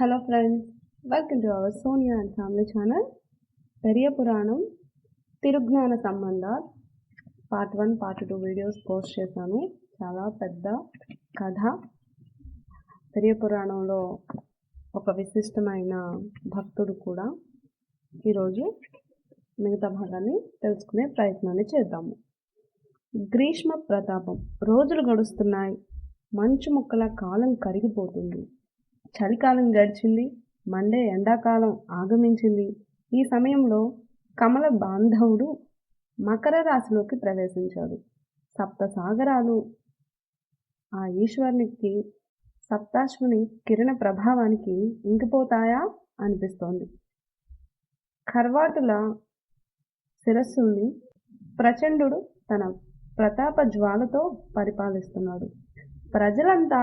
Hello friends, welcome to our Sonia and Family channel. పెరియ పురాణం తిరుజ్ఞాన సంబంధ part 1 part 2 videos post చేశాను. చాలా పెద్ద కథ. పెరియ పురాణంలో ఒక విశిష్టమైన భక్తుడు కూడా. ఈరోజు మిగతా భాగాన్ని తెలుసుకునే ప్రయత్నాన్ని చేద్దాము. గ్రీష్మ ప్రతాపం. రోజులు గడుస్తున్నాయి. మంచు ముక్కల కాలం కరిగిపోతుంది. చలికాలం గడిచింది. మండే ఎండాకాలం ఆగమించింది. ఈ సమయంలో కమల బాంధవుడు మకర రాశిలోకి ప్రవేశించాడు. సప్త సాగరాలు ఆ ఈశ్వరునికి సప్తాశ్వని కిరణ ప్రభావానికి ఇంకిపోతాయా అనిపిస్తోంది. ఖర్వాటుల శిరస్సుల్ని ప్రచండుడు తన ప్రతాప జ్వాలతో పరిపాలిస్తున్నాడు. ప్రజలంతా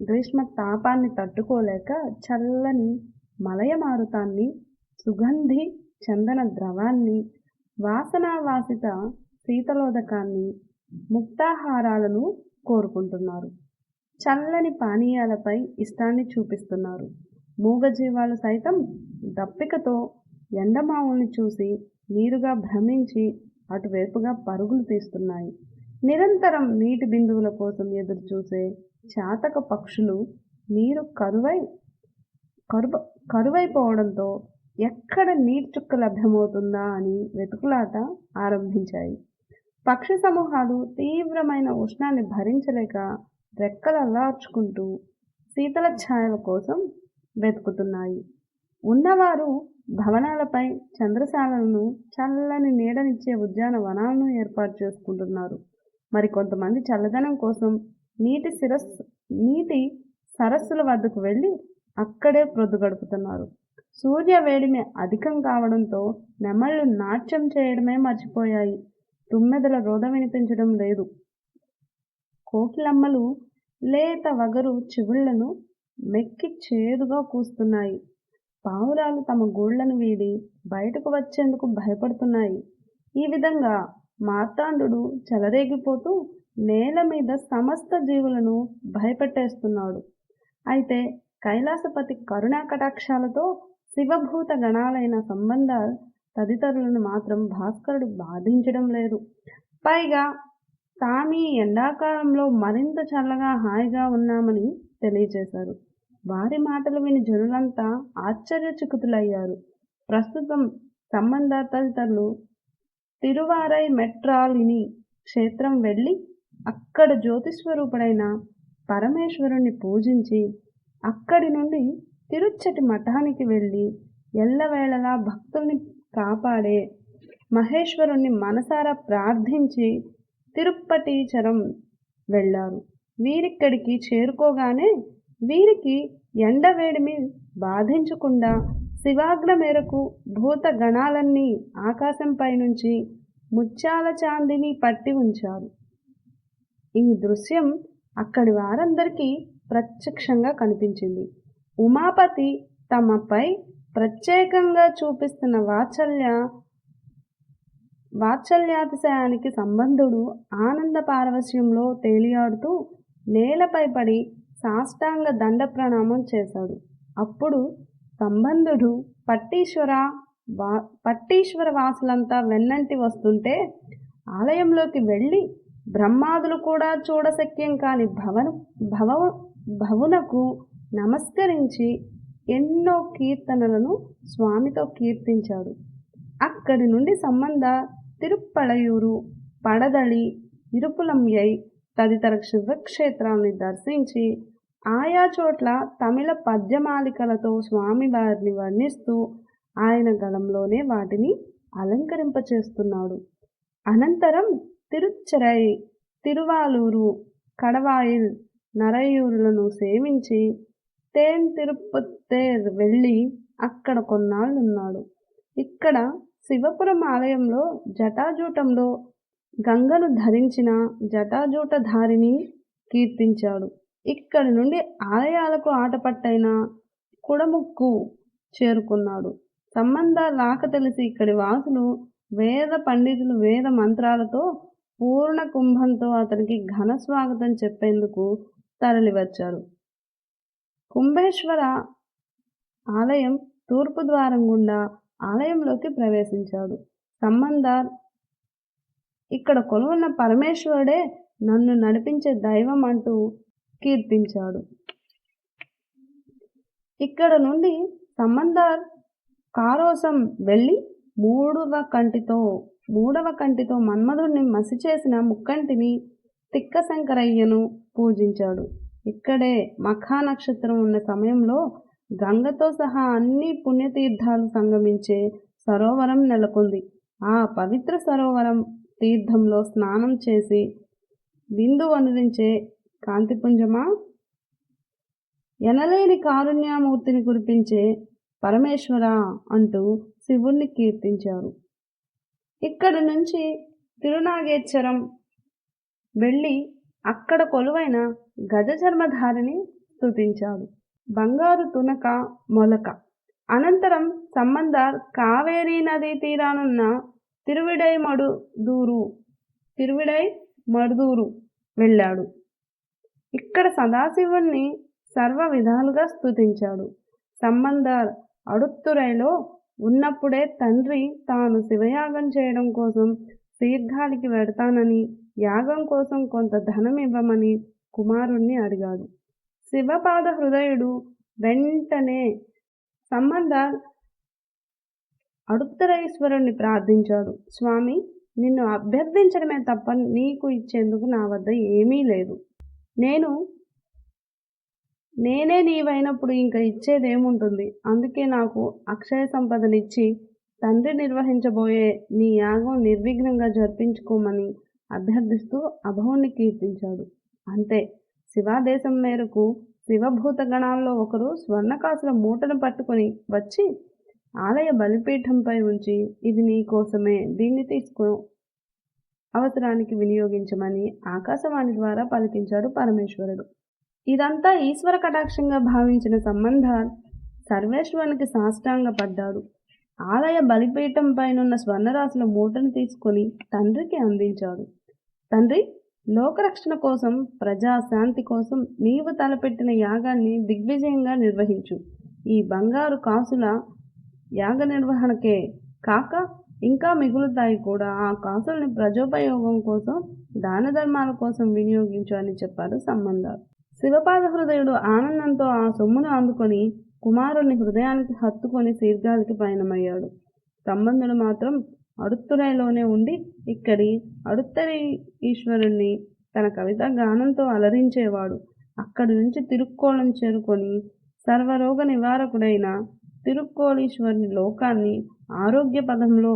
గ్రీష్మ తాపాన్ని తట్టుకోలేక చల్లని మలయమారుతాన్ని, సుగంధి చందన ద్రవాన్ని, వాసనావాసిత శీతలోదకాన్ని, ముక్తాహారాలను కోరుకుంటున్నారు. చల్లని పానీయాలపై ఇష్టాన్ని చూపిస్తున్నారు. మూగజీవాలు సైతం దప్పికతో ఎండమావుల్ని చూసి నీరుగా భ్రమించి అటువైపుగా పరుగులు తీస్తున్నాయి. నిరంతరం నీటి బిందువుల కోసం ఎదురు చూసే చాతక పక్షులు నీరు కరువైపోవడంతో ఎక్కడ నీటి చుక్క లభ్యమవుతుందా అని వెతుకులాట ఆరంభించాయి. పక్షి సమూహాలు తీవ్రమైన ఉష్ణాన్ని భరించలేక రెక్కలు అల్లార్చుకుంటూ శీతల ఛాయల కోసం వెతుకుతున్నాయి. ఉన్నవారు భవనాలపై చంద్రశాలలను, చల్లని నీడనిచ్చే ఉద్యానవనాలను ఏర్పాటు చేసుకుంటున్నారు. మరికొంతమంది చల్లదనం కోసం నీటి సరస్సుల వద్దకు వెళ్ళి అక్కడే ప్రొద్దు గడుపుతున్నారు. సూర్య వేడిమి అధికం కావడంతో నెమళ్ళు నాట్యం చేయడమే మర్చిపోయాయి. తుమ్మెదల రోద వినిపించడం లేదు. కోకిలమ్మలు లేత వగరు చివుళ్లను మెక్కి చేదుగా కూస్తున్నాయి. పావురాలు తమ గూళ్లను వీడి బయటకు వచ్చేందుకు భయపడుతున్నాయి. ఈ విధంగా మార్తాండు చెలరేగిపోతూ నేల మీద సమస్త జీవులను భయపెట్టేస్తున్నాడు. అయితే కైలాసపతి కరుణా కటాక్షాలతో శివభూత గణాలైన సంబంధ తదితరులను మాత్రం భాస్కరుడు బాధించడం లేదు. పైగా తామీ ఎండాకాలంలో మరింత చల్లగా హాయిగా ఉన్నామని తెలియజేశారు. వారి మాటలు విని జనులంతా ఆశ్చర్యచకితులయ్యారు. ప్రస్తుతం సంబంధ తదితరులు తిరువారై మెట్రాలిని క్షేత్రం వెళ్ళి అక్కడ జ్యోతిస్వరూపుడైన పరమేశ్వరుణ్ణి పూజించి అక్కడి నుండి తిరుచ్చటి మఠానికి వెళ్ళి ఎల్లవేళలా భక్తుల్ని కాపాడే మహేశ్వరుణ్ణి మనసారా ప్రార్థించి తిరుప్పటీచరం వెళ్ళారు. వీరిక్కడికి చేరుకోగానే వీరికి ఎండవేడిమి బాధించకుండా శివాజ్ఞ మేరకు భూత గణాలన్నీ ఆకాశంపై నుంచి ముత్యాల చాందిని పట్టి ఉంచారు. ఈ దృశ్యం అక్కడి వారందరికీ ప్రత్యక్షంగా కనిపించింది. ఉమాపతి తమపై ప్రత్యేకంగా చూపిస్తున్న వాత్సల్యాతిశయానికి సంబంధుడు ఆనంద పారవశ్యంలో తేలియాడుతూ నేలపై పడి సాష్టాంగ దండ ప్రణామం చేశాడు. అప్పుడు సంబంధుడు పట్టీశ్వర వాసులంతా వెన్నంటి వస్తుంటే ఆలయంలోకి వెళ్ళి బ్రహ్మాదులు కూడా చూడశక్యం కాని భవునకు నమస్కరించి ఎన్నో కీర్తనలను స్వామితో కీర్తించాడు. అక్కడి నుండి సంబంధ తిరుప్పళయూరు, పడదళి, ఇరుపులంయై తదితర శివక్షేత్రాన్ని దర్శించి ఆయా చోట్ల తమిళ పద్యమాలికలతో స్వామివారిని వర్ణిస్తూ ఆయన గళంలోనే వాటిని అలంకరింపచేస్తున్నాడు. అనంతరం తిరుచ్చరై, తిరువాలూరు, కడవాయిల్, నరైయూరులను సేవించి తిరుపతేర్ వెళ్ళి అక్కడ కొన్నాళ్ళున్నాడు. ఇక్కడ శివపురం ఆలయంలో జటాజూటంలో గంగను ధరించిన జటాజూటధారిని కీర్తించాడు. ఇక్కడి నుండి ఆలయాలకు ఆటపట్టైన కుడముక్కు చేరుకున్నాడు. సంబంధ రాక తెలిసి ఇక్కడి వాసులు వేద పండితులు వేద మంత్రాలతో పూర్ణ కుంభంతో అతనికి ఘన స్వాగతం చెప్పేందుకు తరలివచ్చారు. కుంభేశ్వర ఆలయం తూర్పు ద్వారం గుండా ఆలయంలోకి ప్రవేశించాడు. సంబందార్ ఇక్కడ కొలువున్న పరమేశ్వరుడే నన్ను నడిపించే దైవం అంటూ కీర్తించాడు. ఇక్కడ నుండి సంబందార్ కారోసం వెళ్ళి మూడవ కంటితో మన్మధుడిని మసి చేసిన ముక్కంటిని తిక్కశంకరయ్యను పూజించాడు. ఇక్కడే మఖా నక్షత్రం ఉన్న సమయంలో గంగతో సహా అన్ని పుణ్యతీర్థాలు సంగమించే సరోవరం నెలకొంది. ఆ పవిత్ర సరోవరం తీర్థంలో స్నానం చేసి బిందు వనరించే కాంతిపుంజమా, ఎనలేని కారుణ్యమూర్తిని కురిపించే పరమేశ్వర అంటూ శివుణ్ణి కీర్తించారు. ఇక్కడి నుంచి తిరునాగేశ్వరం వెళ్ళి అక్కడ కొలువైన గజచర్మధారిని స్తుతించాడు. బంగారు తునక మొలక. అనంతరం సంబందార్ కావేరీ నదీ తీరానున్న తిరువిడై మడుదూరు వెళ్ళాడు. ఇక్కడ సదాశివుణ్ణి సర్వ విధాలుగా స్తుతించాడు. సంబందార్ అడుత్తురైలో ఉన్నప్పుడే తండ్రి తాను శివయాగం చేయడం కోసం శీర్ఘాలికి వెడతానని, యాగం కోసం కొంత ధనం ఇవ్వమని కుమారుణ్ణి అడిగాడు. శివపాద హృదయుడు వెంటనే సంబందార్ అడుత్తరేశ్వరుణ్ణి ప్రార్థించాడు. స్వామి, నిన్ను అభ్యర్థించడమే తప్ప నీకు ఇచ్చేందుకు నా వద్ద ఏమీ లేదు. నేనే నీవైనప్పుడు ఇంకా ఇచ్చేదేముంటుంది? అందుకే నాకు అక్షయ సంపదనిచ్చి తండ్రి నిర్వహించబోయే నీ యాగం నిర్విఘ్నంగా జరిపించుకోమని అభ్యర్థిస్తూ అభవుణ్ణి కీర్తించాడు. అంతే. శివాదేశం మేరకు శివభూత గణాల్లో ఒకరు స్వర్ణకాసుల మూటను పట్టుకొని వచ్చి ఆలయ బలిపీఠంపై ఉంచి, ఇది నీ కోసమే, దీన్ని తీసుకో, అవసరానికి వినియోగించమని ఆకాశవాణి ద్వారా పలికించాడు పరమేశ్వరుడు. ఇదంతా ఈశ్వర కటాక్షంగా భావించిన సంబంధార్ సర్వేశ్వరునికి సాష్టాంగపడ్డాడు. ఆలయ బలిపీఠంపైనున్న స్వర్ణరాశుల మూటను తీసుకొని తండ్రికి అందించాడు. తండ్రి, లోకరక్షణ కోసం, ప్రజాశాంతి కోసం నీవు తలపెట్టిన యాగాన్ని దిగ్విజయంగా నిర్వహించు. ఈ బంగారు కాసుల యాగ నిర్వహణకే కాక ఇంకా మిగులుతాయి కూడా. ఆ కాసుల్ని ప్రజోపయోగం కోసం, దాన ధర్మాల కోసం వినియోగించు అని చెప్పాడు సంబందార్. శివపాద హృదయుడు ఆనందంతో ఆ సొమ్మును అందుకొని కుమారుణ్ణి హృదయానికి హత్తుకొని శీర్ఘాలకి పయనమయ్యాడు. సంబంధుడు మాత్రం అడుత్తురైలోనే ఉండి ఇక్కడి అడుత్తరి ఈశ్వరుణ్ణి తన కవిత గానంతో అలరించేవాడు. అక్కడి నుంచి తిరుక్కోణం చేరుకొని సర్వరోగ నివారకుడైన తిరుక్కోళీశ్వరుని లోకాన్ని ఆరోగ్య పదంలో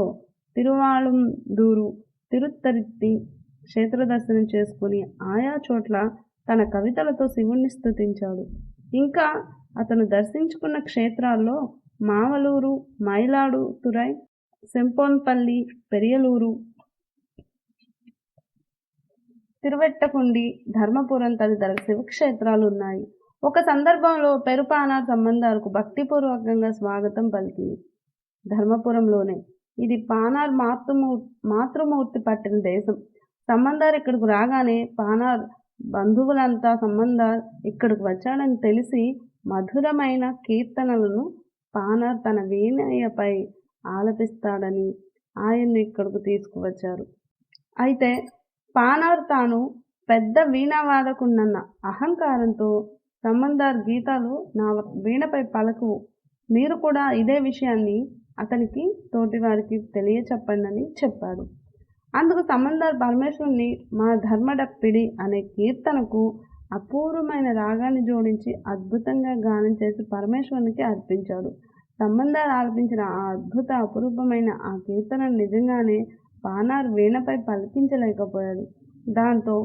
తిరువాళుందూరు, తిరుత్తరిత్తి క్షేత్రదర్శనం చేసుకుని ఆయా చోట్ల తన కవితలతో శివుణ్ణి స్తుతించాడు. ఇంకా అతను దర్శించుకున్న క్షేత్రాల్లో మావలూరు, మైలాడుతురై, సెంపోన్పల్లి, పెరియలూరు, తిరువెట్టకుండి, ధర్మపురం తదితర శివక్షేత్రాలు ఉన్నాయి. ఒక సందర్భంలో పెరుపానార్ సంబంధాలకు భక్తిపూర్వకంగా స్వాగతం పలికింది. ధర్మపురంలోనే. ఇది పానార్ మాతృమూర్తి పట్టిన దేశం. సంబంధార్ ఇక్కడికి రాగానే పానార్ బంధువులంతా సంబంధార్ ఇక్కడికి వచ్చాడని తెలిసి మధురమైన కీర్తనలను పానార్ తన వీణయ్యపై ఆలపిస్తాడని ఆయన్ను ఇక్కడకు తీసుకువచ్చారు. అయితే పానార్ తాను పెద్ద వీణావాదకున్నన్న అహంకారంతో సంబంధార్ గీతాలు నా వీణపై పలకవు, మీరు కూడా ఇదే విషయాన్ని అతనికి తోటివారికి తెలియచెప్పండి అని చెప్పాడు. అందుకు సంబంధార్ పరమేశ్వరుని మా ధర్మడప్పిడి అనే కీర్తనకు అపూర్వమైన రాగాన్ని జోడించి అద్భుతంగా గానం చేసి పరమేశ్వరునికి అర్పించాడు. సంబంధార్ ఆలపించిన ఆ అద్భుత అపురూపమైన ఆ కీర్తనను నిజంగానే పానార్ వీణపై పలికించలేకపోయాడు. దాంతో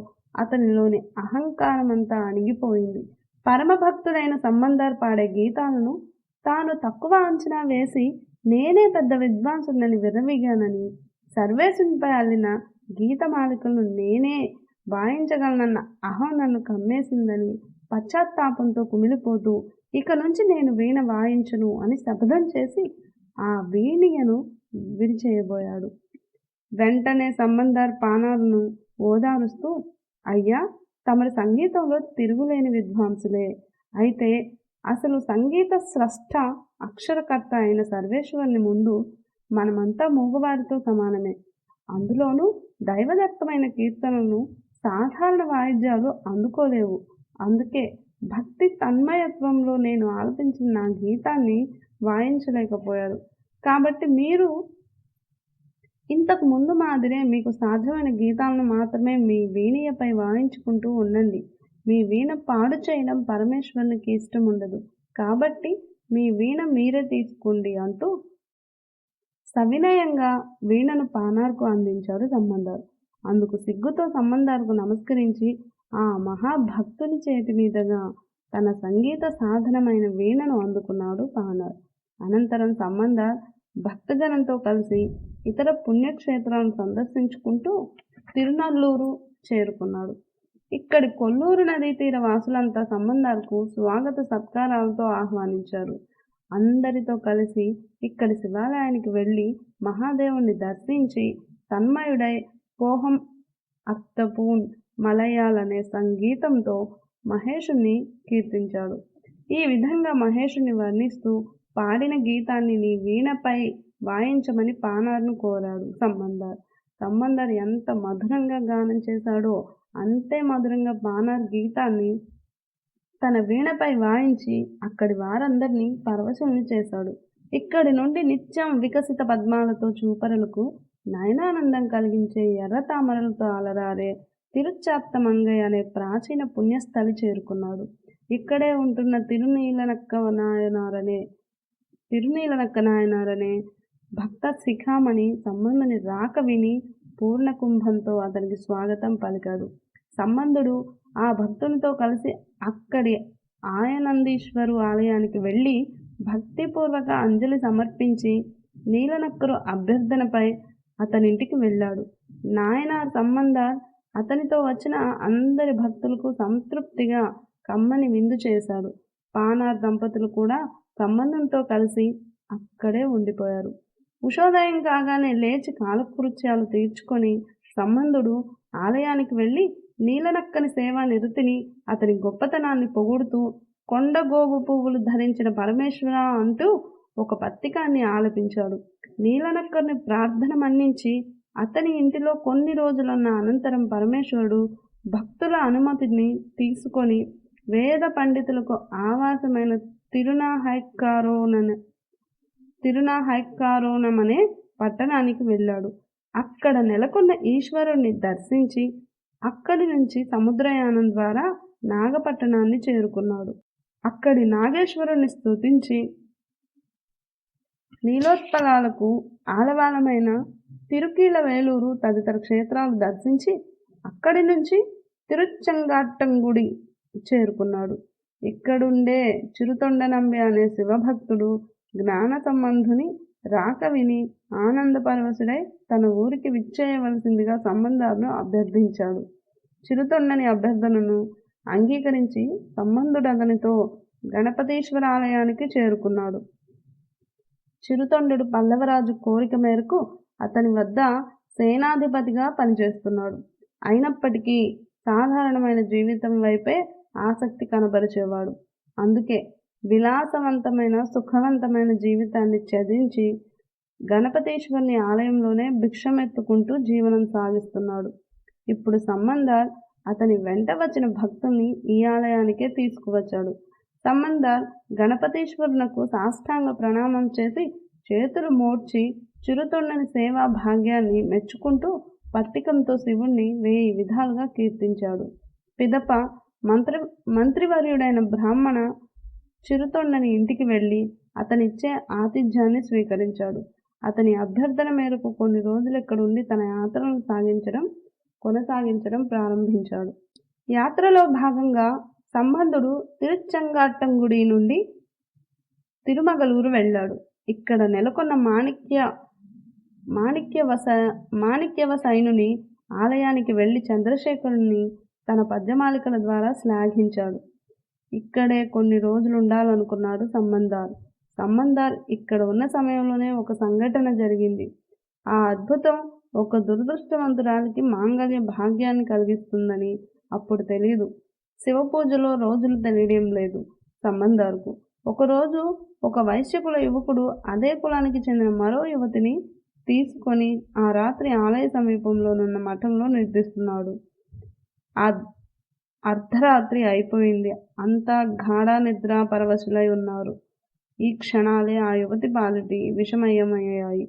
అతనిలోని అహంకారమంతా అణిగిపోయింది. పరమభక్తుడైన సంబంధార్ పాడే గీతాలను తాను తక్కువ అంచనా వేసి నేనే పెద్ద విద్వాంసునని విర్రవీగానని, సర్వేశునిపై అల్లిన గీతమాలికలను నేనే వాయించగలనన్న అహం నన్ను కమ్మేసిందని పశ్చాత్తాపంతో కుమిలిపోతూ ఇక నుంచి నేను వీణ వాయించను అని శపథం చేసి ఆ వీణియను విరిచేయబోయాడు. వెంటనే సంబంధార్ పానార్ను ఓదారుస్తూ, అయ్యా, తమరి సంగీతంలో తిరుగులేని విద్వాంసులే, అయితే అసలు సంగీత స్రష్ట అక్షరకర్త అయిన సర్వేశ్వరుని ముందు మనమంతా మూగవారితో సమానమే. అందులోనూ దైవదత్తమైన కీర్తనలను సాధారణ వాయిద్యాలు అందుకోలేవు. అందుకే భక్తి తన్మయత్వంలో నేను ఆలపించిన నా గీతాన్ని వాయించలేకపోయారు. కాబట్టి మీరు ఇంతకు ముందు మాదిరే మీకు సాధ్యమైన గీతాలను మాత్రమే మీ వీణయపై వాయించుకుంటూ ఉండండి. మీ వీణ పాడు చేయడం పరమేశ్వరునికి ఇష్టం ఉండదు. కాబట్టి మీ వీణ మీరే తీసుకోండి అంటూ సవినయంగా వీణను పానార్కు అందించాడు సంబందారు. అందుకు సిగ్గుతో సంబందారుకు నమస్కరించి ఆ మహాభక్తుని చేతి మీదుగా తన సంగీత సాధనమైన వీణను అందుకున్నాడు పానార్. అనంతరం సంబందార్ భక్తజనంతో కలిసి ఇతర పుణ్యక్షేత్రాలను సందర్శించుకుంటూ తిరునల్లూరు చేరుకున్నాడు. ఇక్కడి కొల్లూరు నదీ తీర వాసులంతా సంబందార్కు స్వాగత సత్కారాలతో ఆహ్వానించారు. అందరితో కలిసి ఇక్కడి శివాలయానికి వెళ్ళి మహాదేవుని దర్శించి తన్మయుడై పోహం అత్తపూన్ మలయాళనే సంగీతంతో మహేషుని కీర్తించాడు. ఈ విధంగా మహేషుని వర్ణిస్తూ పాడిన గీతాన్ని నీ వీణపై వాయించమని పానార్ను కోరాడు సంబందార్. సంబందార్ ఎంత మధురంగా గానం చేశాడో అంతే మధురంగా పానార్ గీతాన్ని తన వీణపై వాయించి అక్కడి వారందరినీ పరవశుల్ని చేశాడు. ఇక్కడి నుండి నిత్యం వికసిత పద్మాలతో చూపరులకు నయనానందం కలిగించే ఎర్ర తామరలతో అలరారే తిరుచాత్తమంగై అనే ప్రాచీన పుణ్యస్థలి చేరుకున్నాడు. ఇక్కడే ఉంటున్న తిరునీలనక్క నాయనారనే భక్త శిఖామణి సంబంధుని రాక విని పూర్ణ కుంభంతో అతనికి స్వాగతం పలికాడు. సంబంధుడు ఆ భక్తునితో కలిసి అక్కడి ఆయనందీశ్వరు ఆలయానికి వెళ్ళి భక్తిపూర్వక అంజలి సమర్పించి నీలనక్కరు అభ్యర్థనపై అతనింటికి వెళ్ళాడు. నాయనార్ సంబందార్ అతనితో వచ్చిన అందరి భక్తులకు సంతృప్తిగా కమ్మని విందు చేశాడు. పానార్ దంపతులు కూడా సంబంధంతో కలిసి అక్కడే ఉండిపోయారు. ఉషోదయం కాగానే లేచి కాలకృత్యాలు తీర్చుకొని సంబంధుడు ఆలయానికి వెళ్ళి నీలనక్కని సేవా నిరతిని అతని గొప్పతనాన్ని పొగుడుతూ కొండగోగు పువ్వులు ధరించిన పరమేశ్వర అంటూ ఒక పత్తికాన్ని ఆలపించాడు. నీలనక్కర్ని ప్రార్థన మన్నించి అతని ఇంటిలో కొన్ని రోజులున్న అనంతరం పరమేశ్వరుడు భక్తుల అనుమతిని తీసుకొని వేద పండితులకు ఆవాసమైన తిరునాహైక్కారోనమనే పట్టణానికి వెళ్ళాడు. అక్కడ నెలకొన్న ఈశ్వరుణ్ణి దర్శించి అక్కడి నుంచి సముద్రయానం ద్వారా నాగపట్టణాన్ని చేరుకున్నాడు. అక్కడి నాగేశ్వరుని స్తుతించి నీలోత్పలాలకు ఆలవాలమైన తిరుకీలవేలూరు తదితర క్షేత్రాలు దర్శించి అక్కడి నుంచి తిరుచంగాట్టంగుడి చేరుకున్నాడు. ఇక్కడుండే చిరుతొండనంబి అనే శివభక్తుడు జ్ఞాన సంబంధుని రాక విని ఆనందపరవశుడై తన ఊరికి విచ్చేయవలసిందిగా సంబంధాలను అభ్యర్థించాడు. చిరుతొండని అభ్యర్థనను అంగీకరించి సంబంధుడు అతనితో గణపతీశ్వర ఆలయానికి చేరుకున్నాడు. చిరుతొండడు పల్లవరాజు కోరిక మేరకు అతని వద్ద సేనాధిపతిగా పనిచేస్తున్నాడు. అయినప్పటికీ సాధారణమైన జీవితం వైపే ఆసక్తి కనబరిచేవాడు. అందుకే విలాసవంతమైన సుఖవంతమైన జీవితాన్ని త్యజించి గణపతీశ్వరుని ఆలయంలోనే భిక్షమెత్తుకుంటూ జీవనం సాగిస్తున్నాడు. ఇప్పుడు సంబందార్ అతని వెంట వచ్చిన భక్తుల్ని ఈ ఆలయానికే తీసుకువచ్చాడు. సంబందార్ గణపతీశ్వరునకు సాష్టాంగ ప్రణామం చేసి చేతులు మోడ్చి చిరుతొండని సేవా భాగ్యాన్ని మెచ్చుకుంటూ పట్టికంతో శివుణ్ణి 1000 విధాలుగా కీర్తించాడు. పిదప మంత్రివర్యుడైన బ్రాహ్మణ చిరుతొండని ఇంటికి వెళ్ళి అతనిచ్చే ఆతిథ్యాన్ని స్వీకరించాడు. అతని అభ్యర్థన మేరకు కొన్ని రోజులు ఇక్కడ ఉండి తన యాత్రను కొనసాగించడం ప్రారంభించాడు. యాత్రలో భాగంగా సంబంధుడు తిరుచంగాట్టంగుడి నుండి తిరుమగలూరు వెళ్ళాడు. ఇక్కడ నెలకొన్న మాణిక్యవ సైనుని ఆలయానికి వెళ్ళి చంద్రశేఖరుని తన పద్యమాలికల ద్వారా శ్లాఘించాడు. ఇక్కడే కొన్ని రోజులు ఉండాలనుకున్నాడు సంబందార్ ఇక్కడ ఉన్న సమయంలోనే ఒక సంఘటన జరిగింది. ఆ అద్భుతం ఒక దురదృష్టవంతురాలికి మాంగళ్య భాగ్యాన్ని కలిగిస్తుందని అప్పుడు తెలియదు. శివపూజలో రోజులు తెలియడం లేదు. సంబంధాలకు. ఒకరోజు ఒక వైశ్యకుల యువకుడు అదే కులానికి చెందిన మరో యువతిని తీసుకొని ఆ రాత్రి ఆలయ సమీపంలోనున్న మఠంలో నిద్రిస్తున్నాడు. ఆ అర్ధరాత్రి అయిపోయింది. అంతా గాఢ నిద్రా పరవశులై ఉన్నారు. ఈ క్షణాలే ఆ యువతి పాలిటి విషమయమయ్యాయి.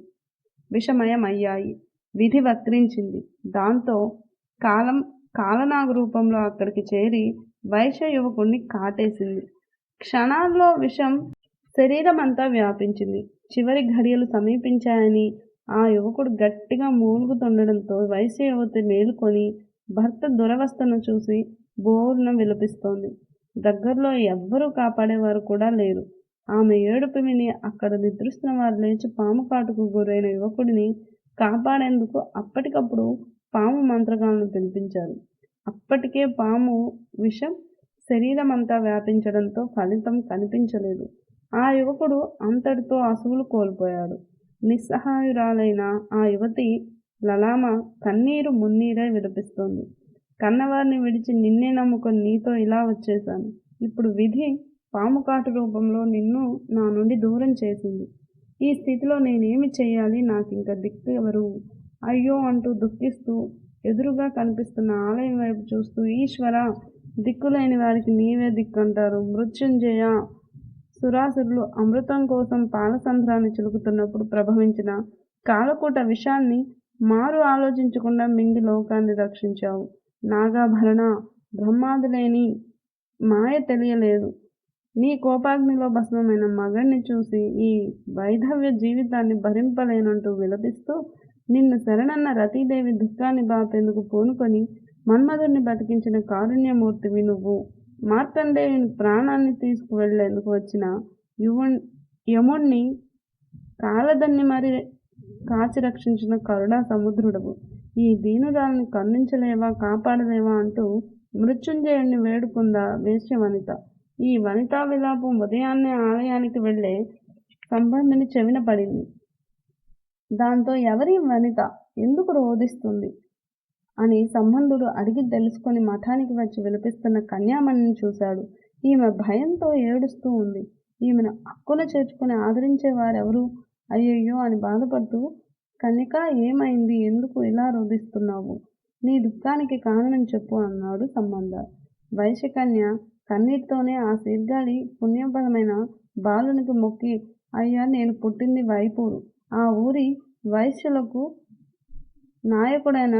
విధి వక్రించింది. దాంతో కాలనాగు రూపంలో అక్కడికి చేరి వైశ్య యువకుణ్ణి కాటేసింది. క్షణాల్లో విషం శరీరమంతా వ్యాపించింది. చివరి ఘడియలు సమీపించాయని ఆ యువకుడు గట్టిగా మూలుగుతుండడంతో వైశ్య యువతి మేలుకొని భర్త దురవస్థను చూసి బోరున విలపిస్తోంది. దగ్గరలో ఎవ్వరూ కాపాడేవారు కూడా లేరు. ఆమె ఏడుపు విని అక్కడ నిద్రిస్తున్న వారు లేచి పాము కాటుకు గురైన యువకుడిని కాపాడేందుకు అప్పటికప్పుడు పాము మంత్రగాలను పిలిపించారు. అప్పటికే పాము విషం శరీరమంతా వ్యాపించడంతో ఫలితం కనిపించలేదు. ఆ యువకుడు అంతటితో అసువులు కోల్పోయాడు. నిస్సహాయురాలైన ఆ యువతి లలామ కన్నీరు మున్నీరై విలపిస్తోంది. కన్నవారిని విడిచి నిన్నే నమ్ముకొని నీతో ఇలా వచ్చేశాను. ఇప్పుడు విధి పాముకాటు రూపంలో నిన్ను నా నుండి దూరం చేసింది. ఈ స్థితిలో నేనేమి చెయ్యాలి? నాకింక దిక్కు ఎవరు? అయ్యో అంటూ దుఃఖిస్తూ ఎదురుగా కనిపిస్తున్న ఆలయం వైపు చూస్తూ, ఈశ్వర, దిక్కులేని వారికి నీవే దిక్కంటారు. మృత్యుంజయ, సురాసురులు అమృతం కోసం పాలసంద్రాన్ని చిలుకుతున్నప్పుడు ప్రభవించిన కాలకూట విషాన్ని మారు ఆలోచించకుండా మింగి లోకాన్ని రక్షించావు. నాగాభరణ, బ్రహ్మాదులేని మాయ తెలియలేదు. నీ కోపాగ్నిలో భస్మమైన మగణ్ణి చూసి ఈ వైధవ్య జీవితాన్ని భరింపలేనంటూ విలపిస్తూ నిన్ను శరణన్న రతీదేవి దుఃఖాన్ని బాపేందుకు పూనుకొని మన్మధుడిని బతికించిన కారుణ్యమూర్తివి నువ్వు. మార్కండేయుని ప్రాణాన్ని తీసుకువెళ్లేందుకు వచ్చిన యముణ్ణి కాలదన్ని మరి కాచి రక్షించిన కరుణా సముద్రుడవు. ఈ దీనురాల్ని కరుణించలేవా, కాపాడలేవా అంటూ మృత్యుంజయుణ్ణి వేడుకుందా వేశ్య వనిత. ఈ వనితా విలాపం ఉదయాన్నే ఆలయానికి వెళ్లే సంబంధిని చెవిన పడింది. దాంతో ఎవరి వనిత, ఎందుకు రోధిస్తుంది అని సంబంధుడు అడిగి తెలుసుకొని మఠానికి వచ్చి విలపిస్తున్న కన్యామణిని చూశాడు. ఈమె భయంతో ఏడుస్తూ ఉంది. ఈమెను హక్కున చేర్చుకుని ఆదరించేవారెవరు? అయ్యయ్యో అని బాధపడుతూ, కన్యక, ఏమైంది? ఎందుకు ఇలా రోధిస్తున్నావు? నీ దుఃఖానికి కారణం చెప్పు అన్నాడు సంబంధ. వైశ్యకన్య కన్నీటితోనే ఆ శీర్ఘాళి పుణ్యపదమైన బాలునికి మొక్కి, అయ్యా, నేను పుట్టింది వైపూరు. ఆ ఊరి వైశ్యులకు నాయకుడైన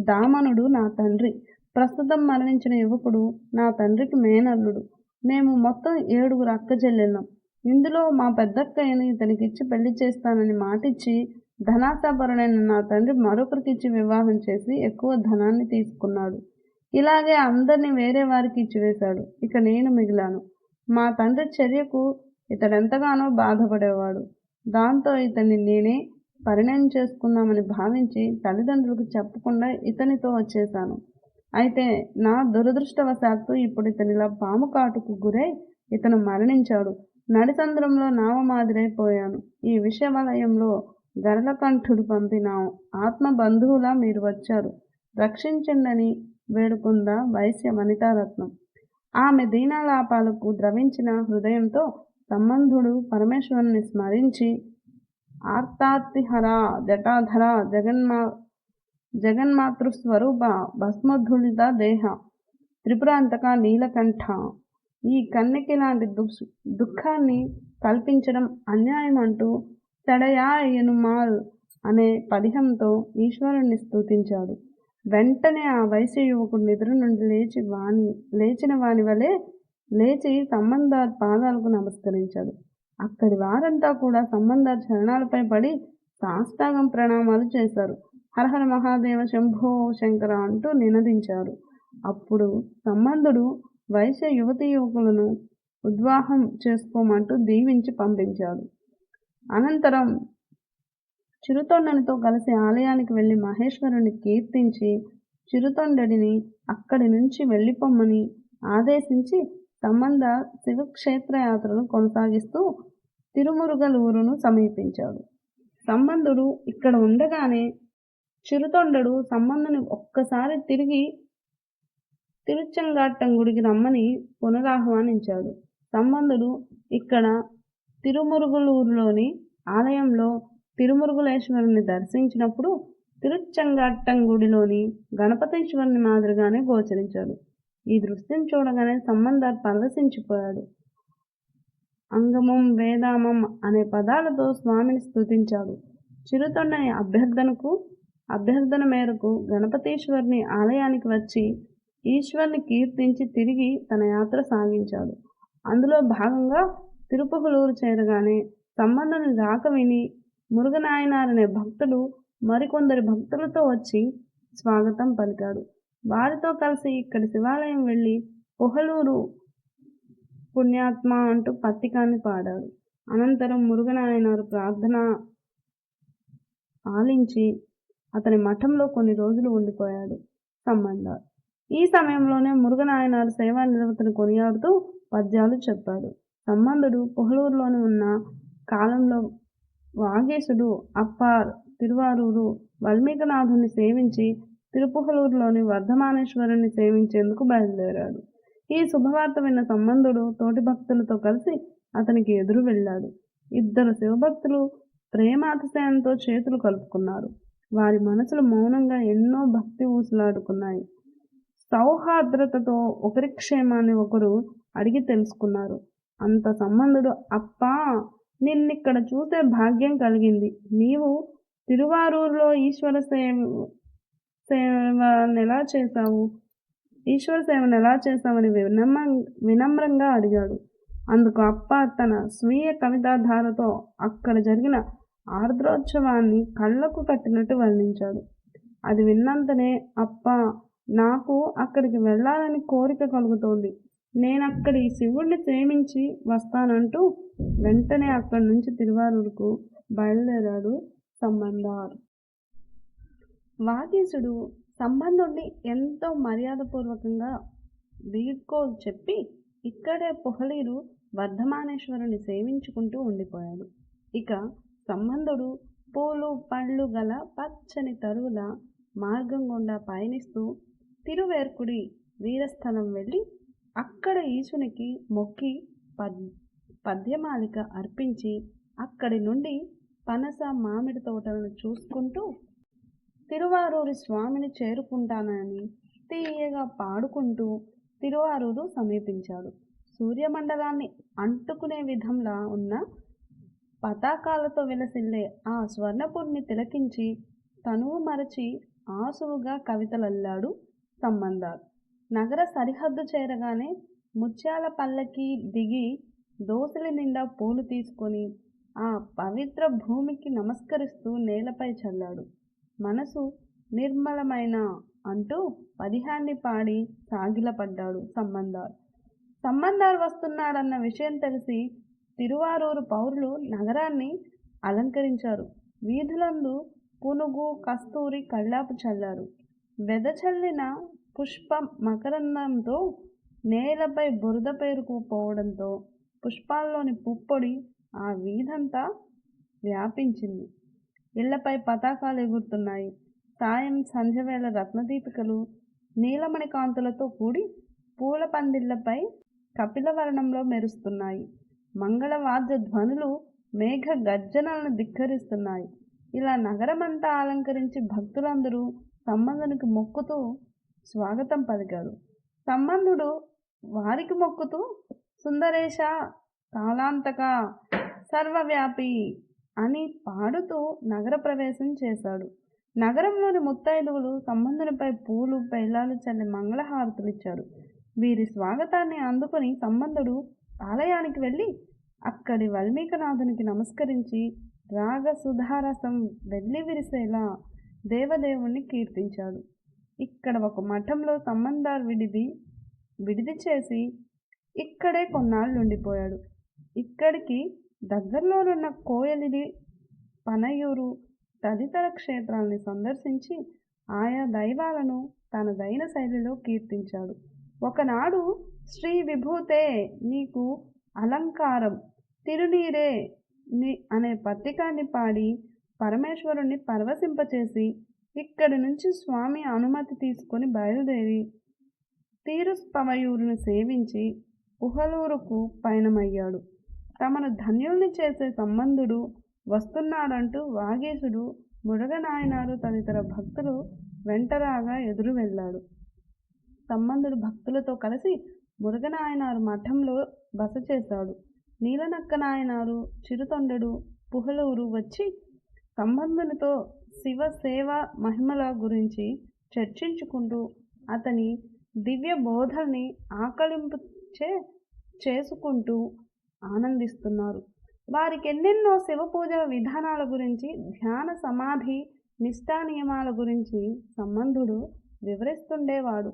దామనుడు నా తండ్రి. ప్రస్తుతం మరణించిన యువకుడు నా తండ్రికి మేనల్లుడు. మేము మొత్తం 7 అక్కచెల్లెళ్ళం. ఇందులో మా పెద్దక్కయ్యను ఇతనికిచ్చి పెళ్లి చేస్తానని మాటిచ్చి ధనాశాపరుడైన నా తండ్రి మరొకరికిచ్చి వివాహం చేసి ఎక్కువ ధనాన్ని తీసుకున్నాడు. ఇలాగే అందరినీ వేరే వారికి ఇచ్చివేశాడు. ఇక నేను మిగిలాను. మా తండ్రి చర్యకు ఇతడెంతగానో బాధపడేవాడు. దాంతో ఇతన్ని నేనే పరిణయం చేసుకుందామని భావించి తల్లిదండ్రులకు చెప్పకుండా ఇతనితో వచ్చేశాను. అయితే నా దురదృష్టవశాత్తు ఇప్పుడు ఇతనిలా పాము కాటుకు గురై ఇతను మరణించాడు. నడిసంద్రంలో నామమాదిరైపోయాను. ఈ విషవలయంలో గరళకంఠుడు పంపిన ఆత్మ బంధువులా మీరు వచ్చారు. రక్షించండని వేడుకుందా వైశ్య వనితారత్నం. ఆమె దీనాలాపాలకు ద్రవించిన హృదయంతో సంబంధుడు పరమేశ్వరుని స్మరించి, ఆర్తార్తిహర, జటాధర, జగన్మాతృస్వరూప, భస్మోద్ధులిత దేహ, త్రిపురాంతక నీలకంఠ, ఈ కన్యకి లాంటి దుఃఖాన్ని కల్పించడం అన్యాయం అంటూ తడయా ఎనుమాల్ అనే పదిహంతో ఈశ్వరుణ్ణి స్తుతించాడు. వెంటనే ఆ వైశ్య యువకుడు నిద్ర నుండి లేచిన వాని వలె లేచి సంబంధార్ పాదాలకు నమస్కరించాడు. అక్కడి వారంతా కూడా సంబంధార్ చరణాలపై పడి సాష్టాంగం ప్రణామాలు చేశారు. హరహర మహాదేవ, శంభో శంకర అంటూ నినదించారు. అప్పుడు సంబంధుడు వైశ్య యువకులను ఉద్వాహం చేసుకోమంటూ దీవించి పంపించాడు. అనంతరం చిరుతొండనితో కలిసి ఆలయానికి వెళ్లి మహేశ్వరుని కీర్తించి చిరుతొండడిని అక్కడి నుంచి వెళ్ళిపోమ్మని ఆదేశించి సంబంధ శివక్షేత్రయాత్రను కొనసాగిస్తూ తిరుమురుగలూరును సమీపించాడు. సంబంధుడు ఇక్కడ ఉండగానే చిరుతొండడు సంబంధుని ఒక్కసారి తిరిగి తిరుచెంగాట్టం గుడికి రమ్మని పునరాహ్వానించాడు. సంబంధుడు ఇక్కడ తిరుమురుగులూరులోని ఆలయంలో తిరుమురుగులేశ్వరుని దర్శించినప్పుడు తిరుచ్చంగట్టంగుడిలోని గణపతీశ్వరుని మాదిరిగానే గోచరించాడు. ఈ దృశ్యం చూడగానే సంబంధర్ పరవశించిపోయాడు. అంగమం వేదామం అనే పదాలతో స్వామిని స్తుతించాడు. చిరుతొండని అభ్యర్థన మేరకు గణపతీశ్వరుని ఆలయానికి వచ్చి ఈశ్వరుని కీర్తించి తిరిగి తన యాత్ర సాగించాడు. అందులో భాగంగా తిరుపుగలూరు చేరగానే సంబంధుని రాక విని మురుగనాయనారనే భక్తుడు మరికొందరి భక్తులతో వచ్చి స్వాగతం పలికాడు. వారితో కలిసి ఇక్కడి శివాలయం వెళ్ళి పొహలూరు పుణ్యాత్మ అంటూ పత్తికాన్ని పాడాడు. అనంతరం మురుగనాయనారు ప్రార్థన ఆలించి అతని మఠంలో కొన్ని రోజులు ఉండిపోయాడు సంబంధాలు. ఈ సమయంలోనే మురుగనాయనారు సేవా నిరవతను కొనియాడుతూ పద్యాలు చెప్పాడు. సంబంధుడు పొహలూరులోని ఉన్న కాలంలో వాగీసుడు అప్పార్ తిరువారూరు వాల్మీకనాథుని సేవించి తిరుపుహలూరులోని వర్ధమానేశ్వరుని సేవించేందుకు బయలుదేరాడు. ఈ శుభవార్త విన్న సంబంధుడు తోటి భక్తులతో కలిసి అతనికి ఎదురు వెళ్ళాడు. ఇద్దరు శివభక్తులు ప్రేమాతిశయంతో చేతులు కలుపుకున్నారు. వారి మనసులు మౌనంగా ఎన్నో భక్తి ఊసులాడుకున్నాయి. సౌహార్ద్రతతో ఒకరి క్షేమాన్ని ఒకరు అడిగి తెలుసుకున్నారు. అంత సంబంధుడు, అప్పా, నిన్నిక్కడ చూసే భాగ్యం కలిగింది. నీవు తిరువారూరులో ఈశ్వర సేవను ఎలా చేశావని వినమ్రంగా అడిగాడు. అందుకు అప్ప తన స్వీయ కవితాధారతో అక్కడ జరిగిన ఆర్ద్రోత్సవాన్ని కళ్ళకు కట్టినట్టు వర్ణించాడు. అది విన్నంతనే, అప్ప, నాకు అక్కడికి వెళ్ళాలని కోరిక కలుగుతోంది. నేనక్కడి శివుణ్ణి సేవించి వస్తానంటూ వెంటనే అక్కడి నుంచి తిరువారూరుకు బయలుదేరాడు సంబంధార్. వాగీసుడు సంబంధుడిని ఎంతో మర్యాదపూర్వకంగా వీడ్కోలు చెప్పి ఇక్కడే పొహలీరు వర్ధమానేశ్వరుని సేవించుకుంటూ ఉండిపోయాడు. ఇక సంబంధుడు పూలు పళ్ళు గల పచ్చని తరువుల మార్గం గుండా పయనిస్తూ తిరువేర్కుడి వీరస్థలం వెళ్ళి అక్కడ ఈశునికి మొక్కి పద్యమాలిక అర్పించి అక్కడి నుండి పనస మామిడి తోటలను చూసుకుంటూ తిరువారూరి స్వామిని చేరుకుంటానని తీయగా పాడుకుంటూ తిరువారూరు సమీపించాడు. సూర్యమండలాన్ని అంటుకునే విధంలా ఉన్న పతాకాలతో విలసిల్లే ఆ స్వర్ణపురిని తిలకించి తనువు మరచి ఆసువుగా కవితలల్లాడు సంబంధార్. నగర సరిహద్దు చేరగానే ముత్యాల పల్లకి దిగి దోసలి నిండా పూలు తీసుకొని ఆ పవిత్ర భూమికి నమస్కరిస్తూ నేలపై చల్లాడు. మనసు నిర్మలమైన అంటూ పదిహాన్ని పాడి సాగిలపడ్డాడు సంబంధార్. సంబంధార్ వస్తున్నాడన్న విషయం తెలిసి తిరువారూరు పౌరులు నగరాన్ని అలంకరించారు. వీధులందు పునుగు కస్తూరి కళ్ళాపు చల్లారు. వెదచల్లిన పుష్ప మకరందంతో నేలపై బురద పేరుకుపోవడంతో పుష్పాల్లోని పుప్పొడి ఆ వీధంతా వ్యాపించింది. ఇళ్లపై పతాకాలు ఎగురుతున్నాయి. సాయం సంధ్యవేళ రత్నదీపికలు నీలమణి కాంతులతో కూడి పూల పందిళ్లపై కపిలవర్ణంలో మెరుస్తున్నాయి. మంగళవాద్య ధ్వనులు మేఘ గర్జనలను ధిక్కరిస్తున్నాయి. ఇలా నగరమంతా అలంకరించి భక్తులందరూ సంబంధునికి మొక్కుతూ స్వాగతం పలికారు. సంబంధుడు వారికి మొక్కుతూ సుందరేశ, కాలాంతక, సర్వవ్యాపి అని పాడుతూ నగర ప్రవేశం చేశాడు. నగరంలోని ముత్తైదువులు సంబంధునిపై పూలు పెళ్ళాలు చల్లి మంగళహారతులిచ్చారు. వీరి స్వాగతాన్ని అందుకొని సంబంధుడు ఆలయానికి వెళ్ళి అక్కడి వాల్మీకనాథునికి నమస్కరించి రాగ సుధారసం వెళ్ళి విరిసేలా దేవదేవుణ్ణి కీర్తించాడు. ఇక్కడ ఒక మఠంలో సంబంధార్ విడిది చేసి ఇక్కడే కొన్నాళ్ళు ఉండిపోయాడు. ఇక్కడికి దగ్గరలోనున్న కోయలిది, పనయూరు తదితర క్షేత్రాల్ని సందర్శించి ఆయా దైవాలను తనదైన శైలిలో కీర్తించాడు. ఒకనాడు శ్రీ విభూతే నీకు అలంకారం తిరునీరే అనే పత్రికాన్ని పాడి పరమేశ్వరుణ్ణి పరవశింపచేసి ఇక్కడి నుంచి స్వామి అనుమతి తీసుకొని బయలుదేరి తీరుస్పవయూరును సేవించి పుహలూరుకు పయనమయ్యాడు. తమను ధన్యుల్ని చేసే సంబంధుడు వస్తున్నాడంటూ వాగీశుడు మురుగనాయనారు తదితర భక్తులు వెంటరాగా ఎదురు వెళ్ళాడు. సంబంధుడు భక్తులతో కలిసి మురుగనాయనారు మఠంలో బస చేశాడు. నీలనక్క నాయనారు, చిరుతొండెడు, పుహలూరు వచ్చి సంబంధునితో శివ సేవ మహిమల గురించి చర్చించుకుంటూ అతని దివ్య బోధల్ని ఆకలింపు చేసుకుంటూ ఆనందిస్తున్నారు. వారికెన్నెన్నో శివ పూజల విధానాల గురించి, ధ్యాన సమాధి నిష్ఠా నియమాల గురించి సంబంధుడు వివరిస్తుండేవాడు.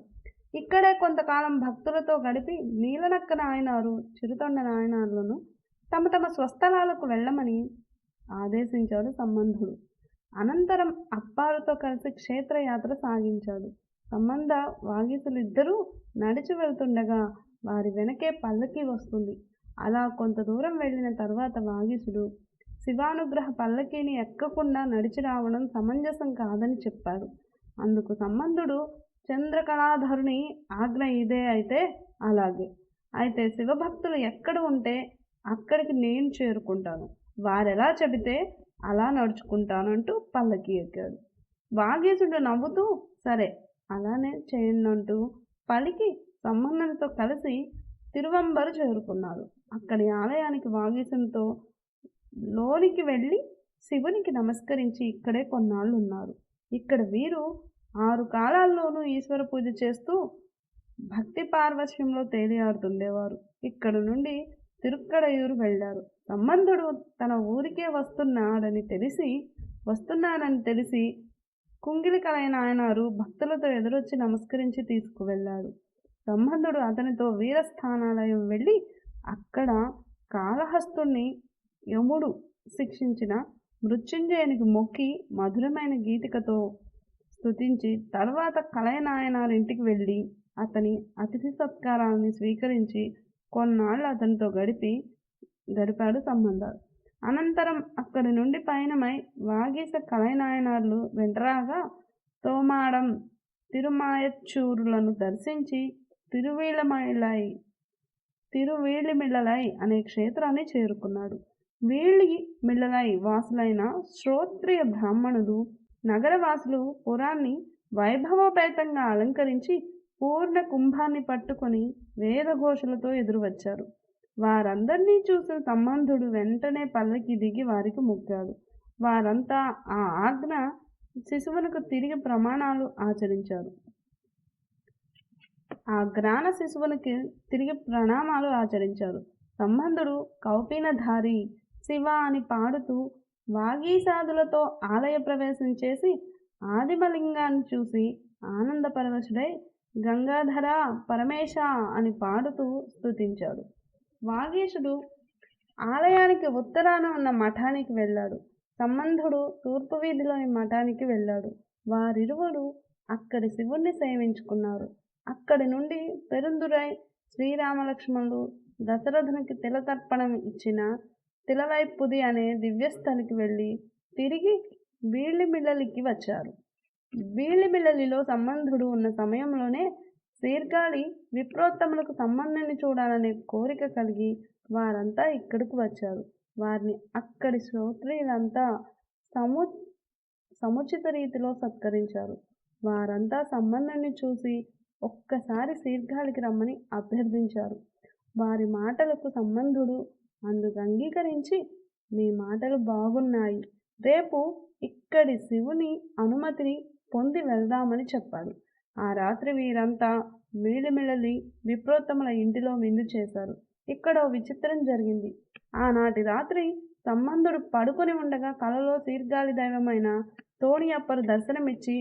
ఇక్కడే కొంతకాలం భక్తులతో గడిపి నీలనక్క నాయనారు, చిరుతొండ నాయనార్లను తమ తమ స్వస్థలాలకు వెళ్ళమని ఆదేశించాడు సంబంధుడు. అనంతరం అప్పారుతో కలిసి క్షేత్రయాత్ర సాగించాడు. సంబంధ వాగీసులిద్దరూ నడిచి వెళ్తుండగా వారి వెనకే పల్లకి వస్తుంది. అలా కొంత దూరం వెళ్ళిన తర్వాత వాగీసుడు శివానుగ్రహ పల్లకీని ఎక్కకుండా నడిచి రావడం సమంజసం కాదని చెప్పాడు. అందుకు సంబంధుడు చంద్రకళాధరుని ఆజ్ఞ ఇదే అయితే అలాగే. అయితే శివభక్తులు ఎక్కడ ఉంటే అక్కడికి నేను చేరుకుంటాను. వారెలా చెబితే అలా నడుచుకుంటానంటూ పల్లకి ఎక్కాడు. వాగీసుడు నవ్వుతూ సరే అలానే చేయండంటూ పలికి సంబంధంతో కలిసి తిరువంబరు చేరుకున్నాడు. అక్కడి ఆలయానికి వాగీసునితో లోనికి వెళ్ళి శివునికి నమస్కరించి ఇక్కడే కొన్నాళ్ళు ఉన్నారు. ఇక్కడ వీరు 6 కాలాల్లోనూ ఈశ్వర పూజ చేస్తూ భక్తి పార్వశ్యంలో తేలియాడుతుండేవారు. ఇక్కడ నుండి తిరుక్కడయూరు వెళ్ళారు. సంబంధుడు తన ఊరికే వస్తున్నాడని తెలిసి కుంగిలికలైన నాయనారు భక్తులతో ఎదురొచ్చి నమస్కరించి తీసుకువెళ్ళాడు. సంబంధుడు అతనితో వీరస్థానాలయం వెళ్ళి అక్కడ కాళహస్తుణ్ణి యముడు శిక్షించిన మృత్యుంజయునికి మొక్కి మధురమైన గీతికతో స్తుతించి తర్వాత కలయనాయనారు ఇంటికి వెళ్ళి అతని అతిథి సత్కారాన్ని స్వీకరించి కొన్నాళ్ళు అతనితో గడిపాడు సంబంధాలు. అనంతరం అక్కడి నుండి పయనమై వాగీస కలయనాయనార్లు వెంటరాగా తోమాడం తిరుమాయచ్చూరులను దర్శించి తిరువీళ్ళిమిళ్ళలై అనే క్షేత్రాన్ని చేరుకున్నాడు. వీళ్ళిమిళ్ళలై వాసులైన శ్రోత్రియ బ్రాహ్మణులు నగరవాసులు పురాన్ని వైభవోపేతంగా అలంకరించి పూర్ణ కుంభాన్ని పట్టుకొని వేదఘోషలతో ఎదురువచ్చారు. వారందరినీ చూసిన సంబంధుడు వెంటనే పల్లకి దిగి వారికి మొక్కాడు. వారంతా ఆ ఆజ్ఞ శిశువునకు తిరిగి ప్రమాణాలు ఆచరించారు. ఆ గ్రాణ శిశువునికి తిరిగి ప్రణామాలు ఆచరించారు. సంబంధుడు కౌపీనధారి శివ అని పాడుతూ వాగీసాదులతో ఆలయ ప్రవేశం చేసి ఆదిమలింగాన్ని చూసి ఆనందపరవశుడై గంగాధర పరమేశ అని పాడుతూ స్తుతించాడు. వాగీశుడు ఆలయానికి ఉత్తరాన ఉన్న మఠానికి వెళ్ళాడు. సంబంధుడు తూర్పు వీధిలోని మఠానికి వెళ్ళాడు. వారిరువురు అక్కడి శివుణ్ణి సేవించుకున్నారు. అక్కడి నుండి పెరుందురై శ్రీరామలక్ష్మణులు దశరథునికి తిలతర్పణం ఇచ్చిన తిలవైపుది అనే దివ్యస్థలికి వెళ్ళి తిరిగి వీళ్ళిమిళ్ళలికి వచ్చారు. వీళ్ళిమిళ్ళలిలో సంబంధుడు ఉన్న సమయంలోనే శీర్గాళి విప్రోత్తములకు సంబంధాన్ని చూడాలనే కోరిక కలిగి వారంతా ఇక్కడికి వచ్చారు. వారిని అక్కడి శ్రోత్రియులంతా సముచిత రీతిలో సత్కరించారు. వారంతా సంబంధాన్ని చూసి ఒక్కసారి శీర్గాళికి రమ్మని అభ్యర్థించారు. వారి మాటలకు సంబంధుడు అందుకు అంగీకరించి మీ మాటలు బాగున్నాయి, రేపు ఇక్కడి శివుని అనుమతిని పొంది వెళ్దామని చెప్పాడు. ఆ రాత్రి వీరంతా వీళ్ళిమిళ్ళలి విప్రోత్తముల ఇంటిలో విందు చేశారు. ఇక్కడ ఓ విచిత్రం జరిగింది. ఆనాటి రాత్రి సంబంధుడు పడుకొని ఉండగా కలలో శీర్గాళి దైవమైన తోణియప్పరు దర్శనమిచ్చి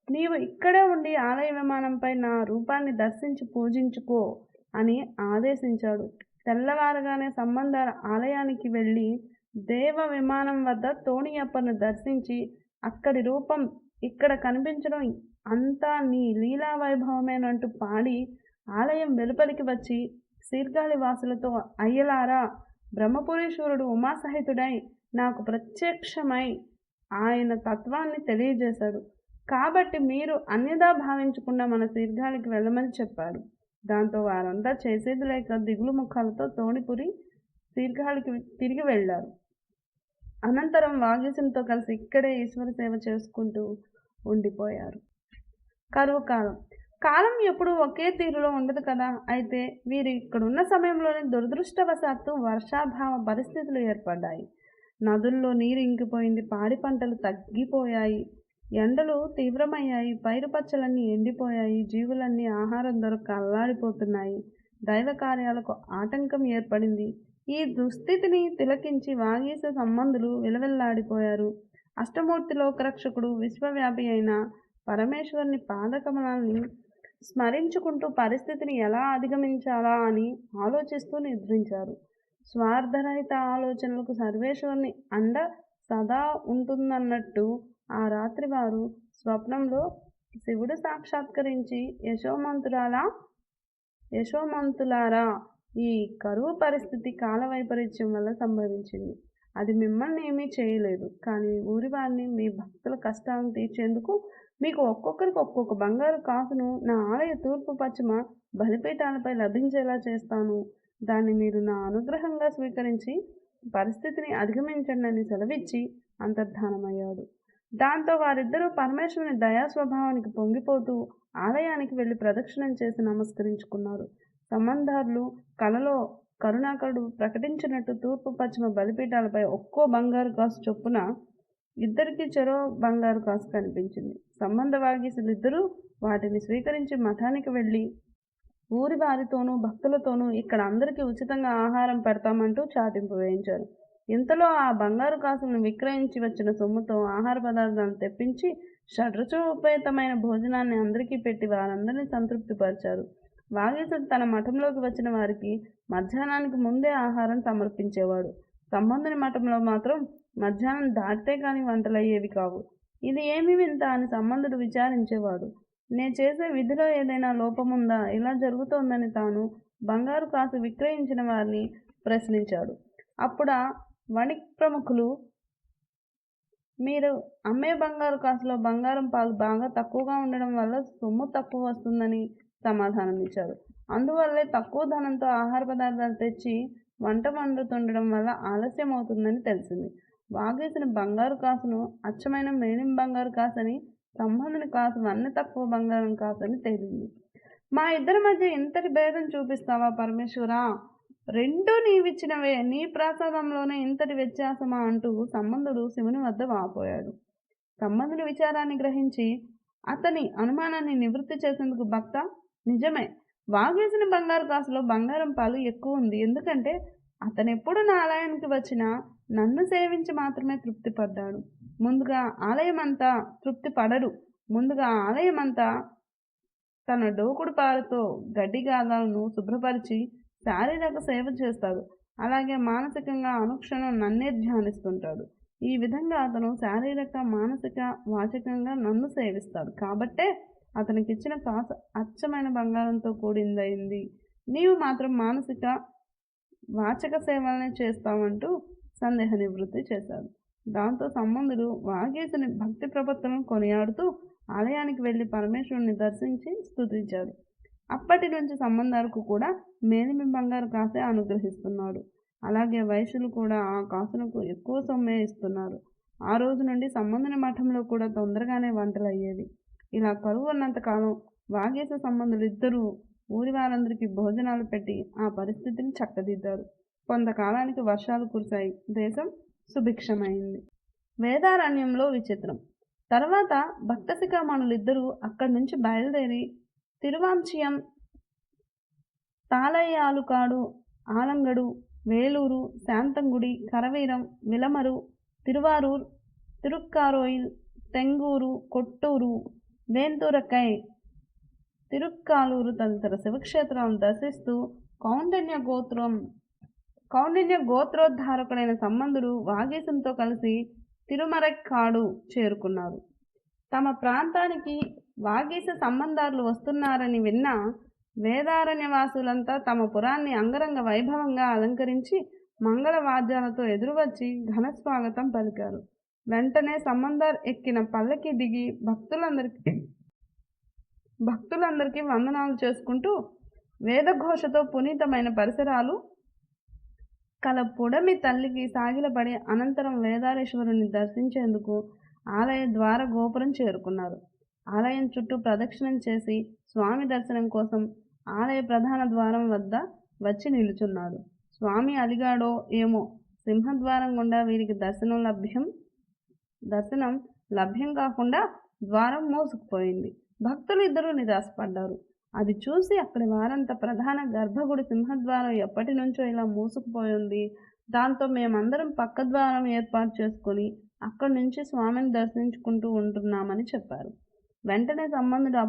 నీవు ఇక్కడే ఉండి ఆలయ విమానంపై నా రూపాన్ని దర్శించి పూజించుకో అని ఆదేశించాడు. తెల్లవారగానే సంబంధ ఆలయానికి వెళ్ళి దేవ విమానం వద్ద తోణియప్పను దర్శించి అక్కడి రూపం ఇక్కడ కనిపించడం అంతా నీ లీలా వైభవమేనంటూ పాడి ఆలయం వెలుపలికి వచ్చి శీర్గాళి వాసులతో అయ్యలారా, బ్రహ్మపురీశ్వరుడు ఉమాసహితుడై నాకు ప్రత్యక్షమై ఆయన తత్వాన్ని తెలియజేశాడు. కాబట్టి మీరు అన్యదా భావించకుండా మన శీర్గాళికి వెళ్ళమని చెప్పాడు. దాంతో వారంతా చేసేది లేక దిగులు ముఖాలతో తోణిపురి శీర్ఘాలకి తిరిగి వెళ్ళారు. అనంతరం వాగీసునితో కలిసి ఇక్కడే ఈశ్వర సేవ చేసుకుంటూ ఉండిపోయారు. కరువు కాలం. కాలం ఎప్పుడూ ఒకే తీరులో ఉండదు కదా. అయితే వీరు ఇక్కడున్న సమయంలోనే దురదృష్టవశాత్తు వర్షాభావ పరిస్థితులు ఏర్పడ్డాయి. నదుల్లో నీరు ఇంకిపోయింది. పాడి పంటలు తగ్గిపోయాయి. ఎండలు తీవ్రమయ్యాయి. పైరు పచ్చలన్నీ ఎండిపోయాయి. జీవులన్నీ ఆహారం దొరక్క అల్లాడిపోతున్నాయి. దైవ కార్యాలకు ఆటంకం ఏర్పడింది. ఈ దుస్థితిని తిలకించి వాగీశ సంబంధులు విలవిల్లాడిపోయారు. అష్టమూర్తి లోకరక్షకుడు విశ్వవ్యాపి అయిన పరమేశ్వరుని పాదకమలాన్ని స్మరించుకుంటూ పరిస్థితిని ఎలా అధిగమించాలా అని ఆలోచిస్తూ నిద్రించారు. స్వార్థరహిత ఆలోచనలకు సర్వేశ్వరుని అండ సదా ఉంటుందన్నట్టు ఆ రాత్రి వారు స్వప్నంలో శివుడు సాక్షాత్కరించి యశోమంతులారా, ఈ కరువు పరిస్థితి కాల వైపరీత్యం వల్ల సంభవించింది. అది మిమ్మల్ని ఏమీ చేయలేదు. కానీ ఊరి వారిని, మీ భక్తుల కష్టాలను తీర్చేందుకు మీకు ఒక్కొక్కరికి ఒక్కొక్క బంగారు కాసును నా ఆలయ తూర్పు పశ్చిమ బలిపీఠాలపై లభించేలా చేస్తాను. దాన్ని మీరు నా అనుగ్రహంగా స్వీకరించి పరిస్థితిని అధిగమించండి అని సెలవిచ్చి అంతర్ధానమయ్యాడు. దాంతో వారిద్దరూ పరమేశ్వరుని దయా స్వభావానికి పొంగిపోతూ ఆలయానికి వెళ్ళి ప్రదక్షిణం చేసి నమస్కరించుకున్నారు. సంబంధారులు కలలో కరుణాకరుడు ప్రకటించినట్టు తూర్పు పశ్చిమ బలిపీఠాలపై ఒక్కో బంగారు కాసు చొప్పున ఇద్దరికి చెరో బంగారు కాసు కనిపించింది. సంబంధ వాగీసులిద్దరూ వాటిని స్వీకరించి మఠానికి వెళ్ళి ఊరి వారితోనూ భక్తులతోనూ ఇక్కడ అందరికీ ఉచితంగా ఆహారం పెడతామంటూ చాటింపు వేయించారు. ఇంతలో ఆ బంగారు కాసులను విక్రయించి వచ్చిన సొమ్ముతో ఆహార పదార్థాలను తెప్పించి షడ్రుచోపేతమైన భోజనాన్ని అందరికీ పెట్టి వారందరినీ సంతృప్తిపరిచారు. వాగీసుడు తన మఠంలోకి వచ్చిన వారికి మధ్యాహ్నానికి ముందే ఆహారం సమర్పించేవాడు. సంబంధుని మఠంలో మాత్రం మధ్యాహ్నం దాటితే కానీ వంటలయ్యేవి కావు. ఇది ఏమి వింత అని సంబంధుడు విచారించేవాడు. నేను చేసే విధిలో ఏదైనా లోపముందా, ఇలా జరుగుతోందని తాను బంగారు కాసు విక్రయించిన వారిని ప్రశ్నించాడు. అప్పుడు వణిక్ ప్రముఖులు, మీరు అమ్మే బంగారు కాసులో బంగారం పాలు బాగా తక్కువగా ఉండడం వల్ల సొమ్ము తక్కువ వస్తుందని సమాధానమిచ్చారు. అందువల్లే తక్కువ ధనంతో ఆహార పదార్థాలు తెచ్చి వంట వండుతుండడం వల్ల ఆలస్యం అవుతుందని తెలిసింది. వాగీసుని బంగారు కాసును అచ్చమైన మేలిం బంగారు కాసని, సంబంధుని కాసు వన్నె తక్కువ బంగారం కాసని తేలింది. మా ఇద్దరి మధ్య ఇంతటి భేదం చూపిస్తావా పరమేశ్వరా? రెండూ నీవిచ్చినవే, నీ ప్రసాదంలోనే ఇంతటి వ్యత్యాసమా అంటూ సంబంధుడు శివుని వద్ద వాపోయాడు. సంబంధుని విచారాన్ని గ్రహించి అతని అనుమానాన్ని నివృత్తి చేసేందుకు భక్త, నిజమే, వాగేసిన బంగారు కాసులో బంగారం పాలు ఎక్కువ ఉంది. ఎందుకంటే అతనెప్పుడు నా ఆలయానికి వచ్చినా నన్ను సేవించి మాత్రమే తృప్తి పడ్డాడు. ముందుగా ఆలయమంతా తన డోకుడు పాలతో గడ్డి గాదాలను శుభ్రపరిచి శారీరక సేవ చేస్తాడు. అలాగే మానసికంగా అనుక్షణం నన్నే ధ్యానిస్తుంటాడు. ఈ విధంగా అతను శారీరక, మానసిక, వాచికంగా నన్ను సేవిస్తాడు. కాబట్టే అతనికిచ్చిన కాసు అచ్చమైన బంగారంతో కూడిందయింది. నీవు మాత్రం మానసిక, వాచక సేవలనే చేస్తావంటూ సందేహ నివృత్తి చేశాడు. దాంతో సంబంధుడు వాగీసుని భక్తి ప్రపత్తులను కొనియాడుతూ ఆలయానికి వెళ్ళి పరమేశ్వరుని దర్శించి స్తుతించాడు. అప్పటి నుంచి సంబంధాలకు కూడా మేలిమి బంగారు కాసే అనుగ్రహిస్తున్నాడు. అలాగే వైశ్యులు కూడా ఆ కాసులకు ఎక్కువ సొమ్మే ఇస్తున్నారు. ఆ రోజు నుండి సంబంధుని మఠంలో కూడా తొందరగానే వంటలు అయ్యేవి. ఇలా కరువు ఉన్నంతకాలం వాగీస సంబంధులు ఇద్దరూ ఊరి వారందరికీ భోజనాలు పెట్టి ఆ పరిస్థితిని చక్కదిద్దారు. కొంతకాలానికి వర్షాలు కురిశాయి. దేశం సుభిక్షమైంది. వేదారణ్యంలో విచిత్రం. తర్వాత భక్త శిఖామణులిద్దరూ అక్కడి నుంచి బయలుదేరి తిరువాంచియం, తాళయ్యాలుకాడు, ఆలంగడు, వేలూరు, శాంతంగుడి, కరవీరం, విలమరు, తిరువారూర్, తిరుక్కారోయిల్, తెంగూరు, కొట్టూరు, వేంతురకై, తిరుక్కాలూరు తదితర శివక్షేత్రాలను దర్శిస్తూ కౌండిన్య గోత్రోద్ధారకుడైన సంబంధుడు వాగీశంతో కలిసి తిరుమరక్కాడు చేరుకున్నారు. తమ ప్రాంతానికి వాగీశ సంబంధాలు వస్తున్నారని విన్న వేదారణ్యవాసులంతా తమ పురాన్ని అంగరంగ వైభవంగా అలంకరించి మంగళ వాద్యాలతో ఎదురువచ్చి ఘనస్వాగతం పలికారు. వెంటనే సంబంధార్ ఎక్కిన పల్లకి దిగి భక్తులందరికీ వందనాలు చేసుకుంటూ వేదఘోషతో పునీతమైన పరిసరాలు కల పుడమి తల్లికి సాగిలపడి అనంతరం వేదాలేశ్వరుని దర్శించేందుకు ఆలయ ద్వార గోపురం చేరుకున్నారు. ఆలయం చుట్టూ ప్రదక్షిణం చేసి స్వామి దర్శనం కోసం ఆలయ ప్రధాన ద్వారం వద్ద వచ్చి నిలుచున్నాడు. స్వామి అలిగాడో ఏమో, సింహద్వారం గుండా వీరికి దర్శనం లభ్యం కాకుండా ద్వారం మూసుకుపోయింది. భక్తులు ఇద్దరూ నిరాశపడ్డారు. అది చూసి అక్కడి వారంతా ప్రధాన గర్భగుడి సింహద్వారం ఎప్పటి నుంచో ఇలా మూసుకుపోయింది, దాంతో మేమందరం పక్క ద్వారం ఏర్పాటు చేసుకుని అక్కడి నుంచి స్వామిని దర్శించుకుంటూ ఉంటున్నామని చెప్పారు. వెంటనే సంబంధుడు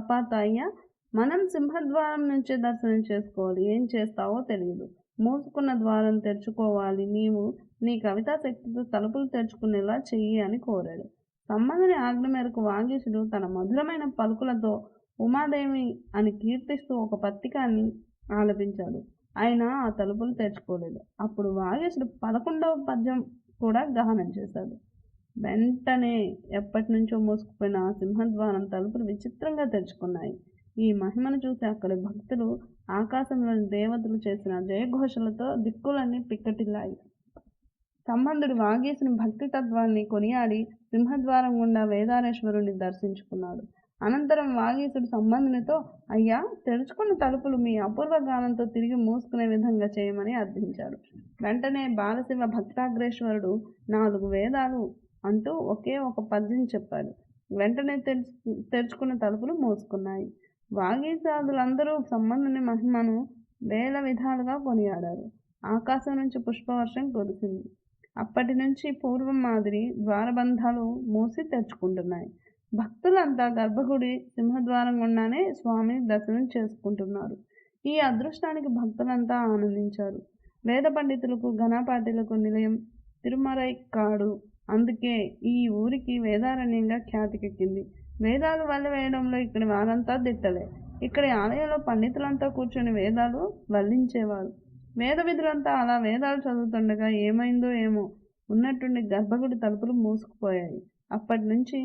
అయ్యా, మనం సింహద్వారం నుంచే దర్శనం చేసుకోవాలి, ఏం చేస్తావో తెలియదు, మూసుకున్న ద్వారం తెరుచుకోవాలి, నీవు నీ కవితా శక్తితో తలుపులు తెరుచుకునేలా చెయ్యి అని కోరాడు. సంబంధుని ఆజ్ఞ మేరకు వాగీశుడు తన మధురమైన పలుకులతో ఉమాదేవి అని కీర్తిస్తూ ఒక పత్తికాన్ని ఆలపించాడు. అయినా ఆ తలుపులు తెరుచుకోలేదు. అప్పుడు వాగీశుడు 11వ పద్యం కూడా గానం చేశాడు. వెంటనే ఎప్పటి నుంచో మూసుకుపోయిన ఆ సింహద్వారం తలుపులు విచిత్రంగా తెరుచుకున్నాయి. ఈ మహిమను చూసి అక్కడి భక్తులు, ఆకాశంలోని దేవతలు చేసిన జయఘోషలతో దిక్కులన్నీ పిక్కటిల్లాయి. సంబంధుడు వాగీశుని భక్తి తత్వాన్ని కొనియాడి సింహద్వారం గుండా వేదాలేశ్వరుని దర్శించుకున్నాడు. అనంతరం వాగీశుడు సంబంధునితో, అయ్యా, తెరుచుకున్న తలుపులు మీ అపూర్వ గానంతో తిరిగి మూసుకునే విధంగా చేయమని అర్థించాడు. వెంటనే బాలశివ భక్తాగ్రేశ్వరుడు 4 వేదాలు అంటూ ఒకే ఒక పద్యం చెప్పాడు. వెంటనే తెరుచుకున్న తలుపులు మూసుకున్నాయి. వాగీశాదులందరూ సంబంధుని మహిమను వేల విధాలుగా కొనియాడారు. ఆకాశం నుంచి పుష్పవర్షం కురిసింది. అప్పటి నుంచి పూర్వం మాదిరి ద్వారబంధాలు మూసి తెరుచుకుంటున్నాయి. భక్తులంతా గర్భగుడి సింహద్వారం గుండానే స్వామిని దర్శనం చేసుకుంటున్నారు. ఈ అదృష్టానికి భక్తులంతా ఆనందించారు. వేద పండితులకు, ఘనపాఠులకు నిలయం తిరుమరైకాడు. అందుకే ఈ ఊరికి వేదారణ్యంగా ఖ్యాతికెక్కింది. వేదాలు వల్లెవేయడంలో ఇక్కడి వారంతా దిట్టలే. ఇక్కడి ఆలయంలో పండితులంతా కూర్చొని వేదాలు వల్లించేవారు. వేద విధులంతా అలా వేదాలు చదువుతుండగా ఏమైందో ఏమో, ఉన్నట్టుండి గర్భగుడి తలుపులు మూసుకుపోయాయి. అప్పటి నుంచి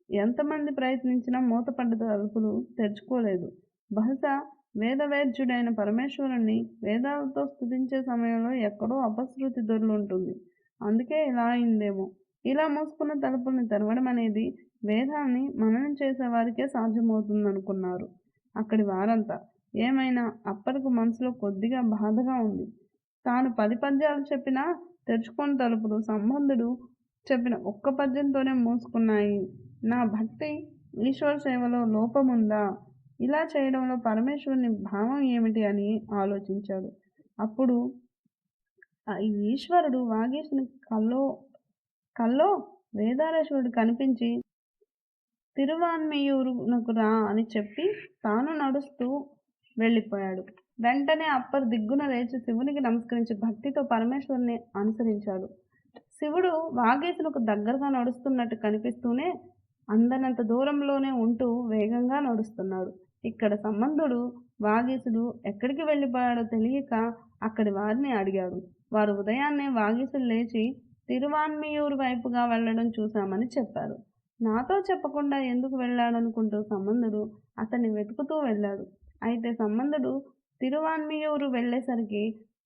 ఎంతమంది ప్రయత్నించినా మూతపడ్డ తలుపులు తెరుచుకోలేదు. బహుశా వేదవేద్యుడైన పరమేశ్వరుణ్ణి వేదాలతో స్తుతించే సమయంలో ఎక్కడో అపశృతి దొర్లుంటుంది. అందుకే ఇలా అయిందేమో. ఇలా మూసుకున్న తలుపుల్ని తెరవడం అనేది వేదాల్ని మననం చేసేవారికే సాధ్యమవుతుందనుకున్నారు అక్కడి వారంతా. ఏమైనా అప్పటికి మనసులో కొద్దిగా బాధగా ఉంది. తాను 10 పద్యాలు చెప్పినా తెరుచుకొని తలుపులు సంబంధుడు చెప్పిన ఒక్క పద్యంతోనే మూసుకున్నాయి. నా భక్తి ఈశ్వర సేవలో లోపముందా? ఇలా చేయడంలో పరమేశ్వరుని భావం ఏమిటి అని ఆలోచించాడు. అప్పుడు ఈశ్వరుడు వాగీశుని కల్లో వేదాలేశ్వరుడు కనిపించి తిరువాన్మియూరునకు రా అని చెప్పి తాను నడుస్తూ వెళ్ళిపోయాడు. వెంటనే అప్పర్ దిగ్గున లేచి శివునికి నమస్కరించి భక్తితో పరమేశ్వరుని అనుసరించాడు. శివుడు వాగీశునకు దగ్గరగా నడుస్తున్నట్టు కనిపిస్తూనే అందనంత దూరంలోనే ఉంటూ వేగంగా నడుస్తున్నాడు. ఇక్కడ సంబంధుడు వాగీశుడు ఎక్కడికి వెళ్ళిపోయాడో తెలియక అక్కడి వారిని అడిగాడు. వారు ఉదయాన్నే వాగీశుడు లేచి తిరువాన్మియూరు వైపుగా వెళ్ళడం చూశామని చెప్పారు. నాతో చెప్పకుండా ఎందుకు వెళ్ళాడనుకుంటూ సంబంధుడు అతన్ని వెతుకుతూ వెళ్ళాడు. అయితే సంబంధుడు తిరువాన్మియూరు వెళ్ళేసరికి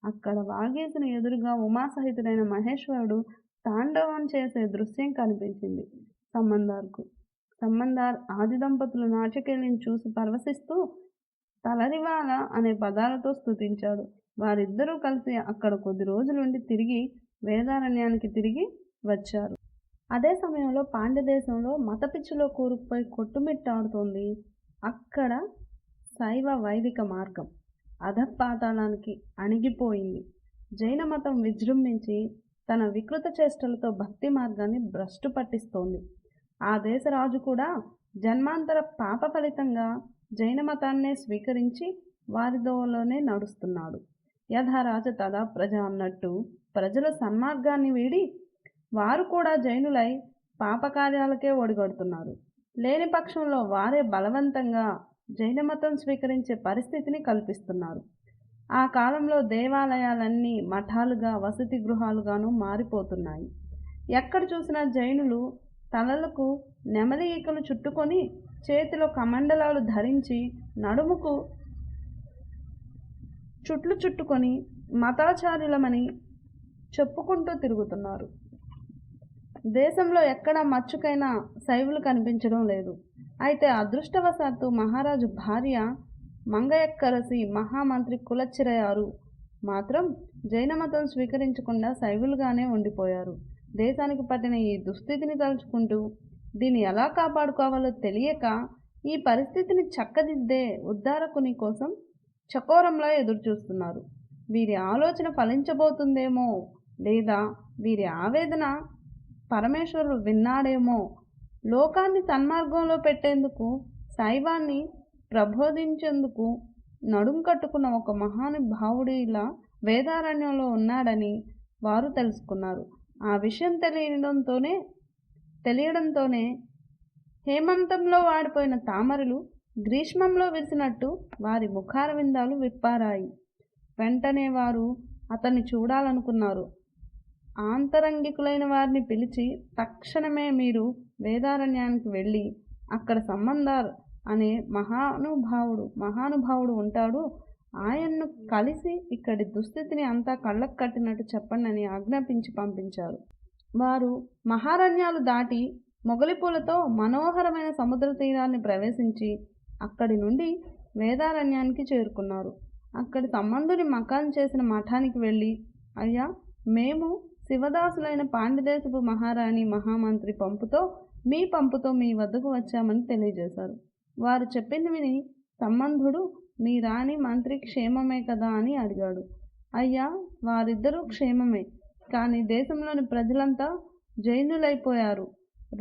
అక్కడ వాగీశుని ఎదురుగా ఉమాసహితుడైన మహేశ్వరుడు తాండవం చేసే దృశ్యం కనిపించింది. సంబంధార్ ఆది దంపతులు నాట్యకేళిని చూసి పరవశిస్తూ తలరివాల అనే పదాలతో స్తుతించాడు. వారిద్దరూ కలిసి అక్కడ కొద్ది రోజులుండి తిరిగి వేదారణ్యానికి తిరిగి వచ్చారు. అదే సమయంలో పాండ్యదేశంలో మతపిచ్చిలో కూరుకుపోయి కొట్టుమిట్టాడుతోంది. అక్కడ శైవ వైదిక మార్గం అధపాతాళానికి అణిగిపోయింది. జైన మతం విజృంభించి తన వికృత చేష్టలతో భక్తి మార్గాన్ని భ్రష్టు పట్టిస్తోంది. ఆ దేశ రాజు కూడా జన్మాంతర పాప ఫలితంగా జైన మతాన్నే స్వీకరించి వారిదోలోనే నడుస్తున్నాడు. యథా రాజ తదా ప్రజ అన్నట్టు ప్రజల సన్మార్గాన్ని వీడి వారు కూడా జైనులై పాపకార్యాలకే ఒడిగడుతున్నారు. లేని పక్షంలో వారే బలవంతంగా జైన మతం స్వీకరించే పరిస్థితిని కల్పిస్తున్నారు. ఆ కాలంలో దేవాలయాలన్నీ మఠాలుగా, వసతి గృహాలుగాను మారిపోతున్నాయి. ఎక్కడ చూసినా జైనులు తలలకు నెమలి ఈకలు చుట్టుకొని చేతిలో కమండలాలు ధరించి నడుముకు చుట్లు చుట్టుకొని మతాచార్యులమని చెప్పుకుంటూ తిరుగుతున్నారు. దేశంలో ఎక్కడా మచ్చుకైనా శైవులు కనిపించడం లేదు. అయితే అదృష్టవశాత్తు మహారాజు భార్య మంగయక్కరసి మహామంత్రి కులచ్చిరయారు మాత్రం జైనమతం స్వీకరించకుండా శైవులుగానే ఉండిపోయారు. దేశానికి పట్టిన ఈ దుస్థితిని తలుచుకుంటూ దీన్ని ఎలా కాపాడుకోవాలో తెలియక ఈ పరిస్థితిని చక్కదిద్దే ఉద్ధారకుని కోసం చకోరంలా ఎదురుచూస్తున్నారు. వీరి ఆలోచన ఫలించబోతుందేమో, లేదా వీరి ఆవేదన పరమేశ్వరుడు విన్నాడేమో. లోకాన్ని సన్మార్గంలో పెట్టేందుకు, శైవాన్ని ప్రబోధించేందుకు నడుం కట్టుకున్న ఒక మహానుభావుడు ఇలా వేదారణ్యంలో ఉన్నాడని వారు తెలుసుకున్నారు. ఆ విషయం తెలియడంతోనే హేమంతంలో వాడిపోయిన తామరలు గ్రీష్మంలో విరిసినట్టు వారి ముఖార విందాలు విప్పారాయి. వెంటనే వారు అతన్ని చూడాలనుకున్నారు. ఆంతరంగికులైన వారిని పిలిచి, తక్షణమే మీరు వేదారణ్యానికి వెళ్ళి అక్కడ సంబంధార్ అనే మహానుభావుడు ఉంటాడు, ఆయన్ను కలిసి ఇక్కడి దుస్థితిని అంతా కళ్ళకు కట్టినట్టు చెప్పండి అని ఆజ్ఞాపించి పంపించారు. వారు మహారణ్యాలు దాటి మొగలిపూలతో మనోహరమైన సముద్ర తీరాన్ని ప్రవేశించి అక్కడి నుండి వేదారణ్యానికి చేరుకున్నారు. అక్కడి సంబంధుని మకాన్ చేసిన మఠానికి వెళ్ళి, అయ్యా, మేము శివదాసులైన పాండ్యదేశపు మహారాణి మహామంత్రి పంపుతో మీ వద్దకు వచ్చామని తెలియజేశారు. వారు చెప్పింది విని సంబంధుడు, మీ రాణి మంత్రి క్షేమమే కదా అని అడిగాడు. అయ్యా, వారిద్దరూ క్షేమమే, కానీ దేశంలోని ప్రజలంతా జైనులైపోయారు.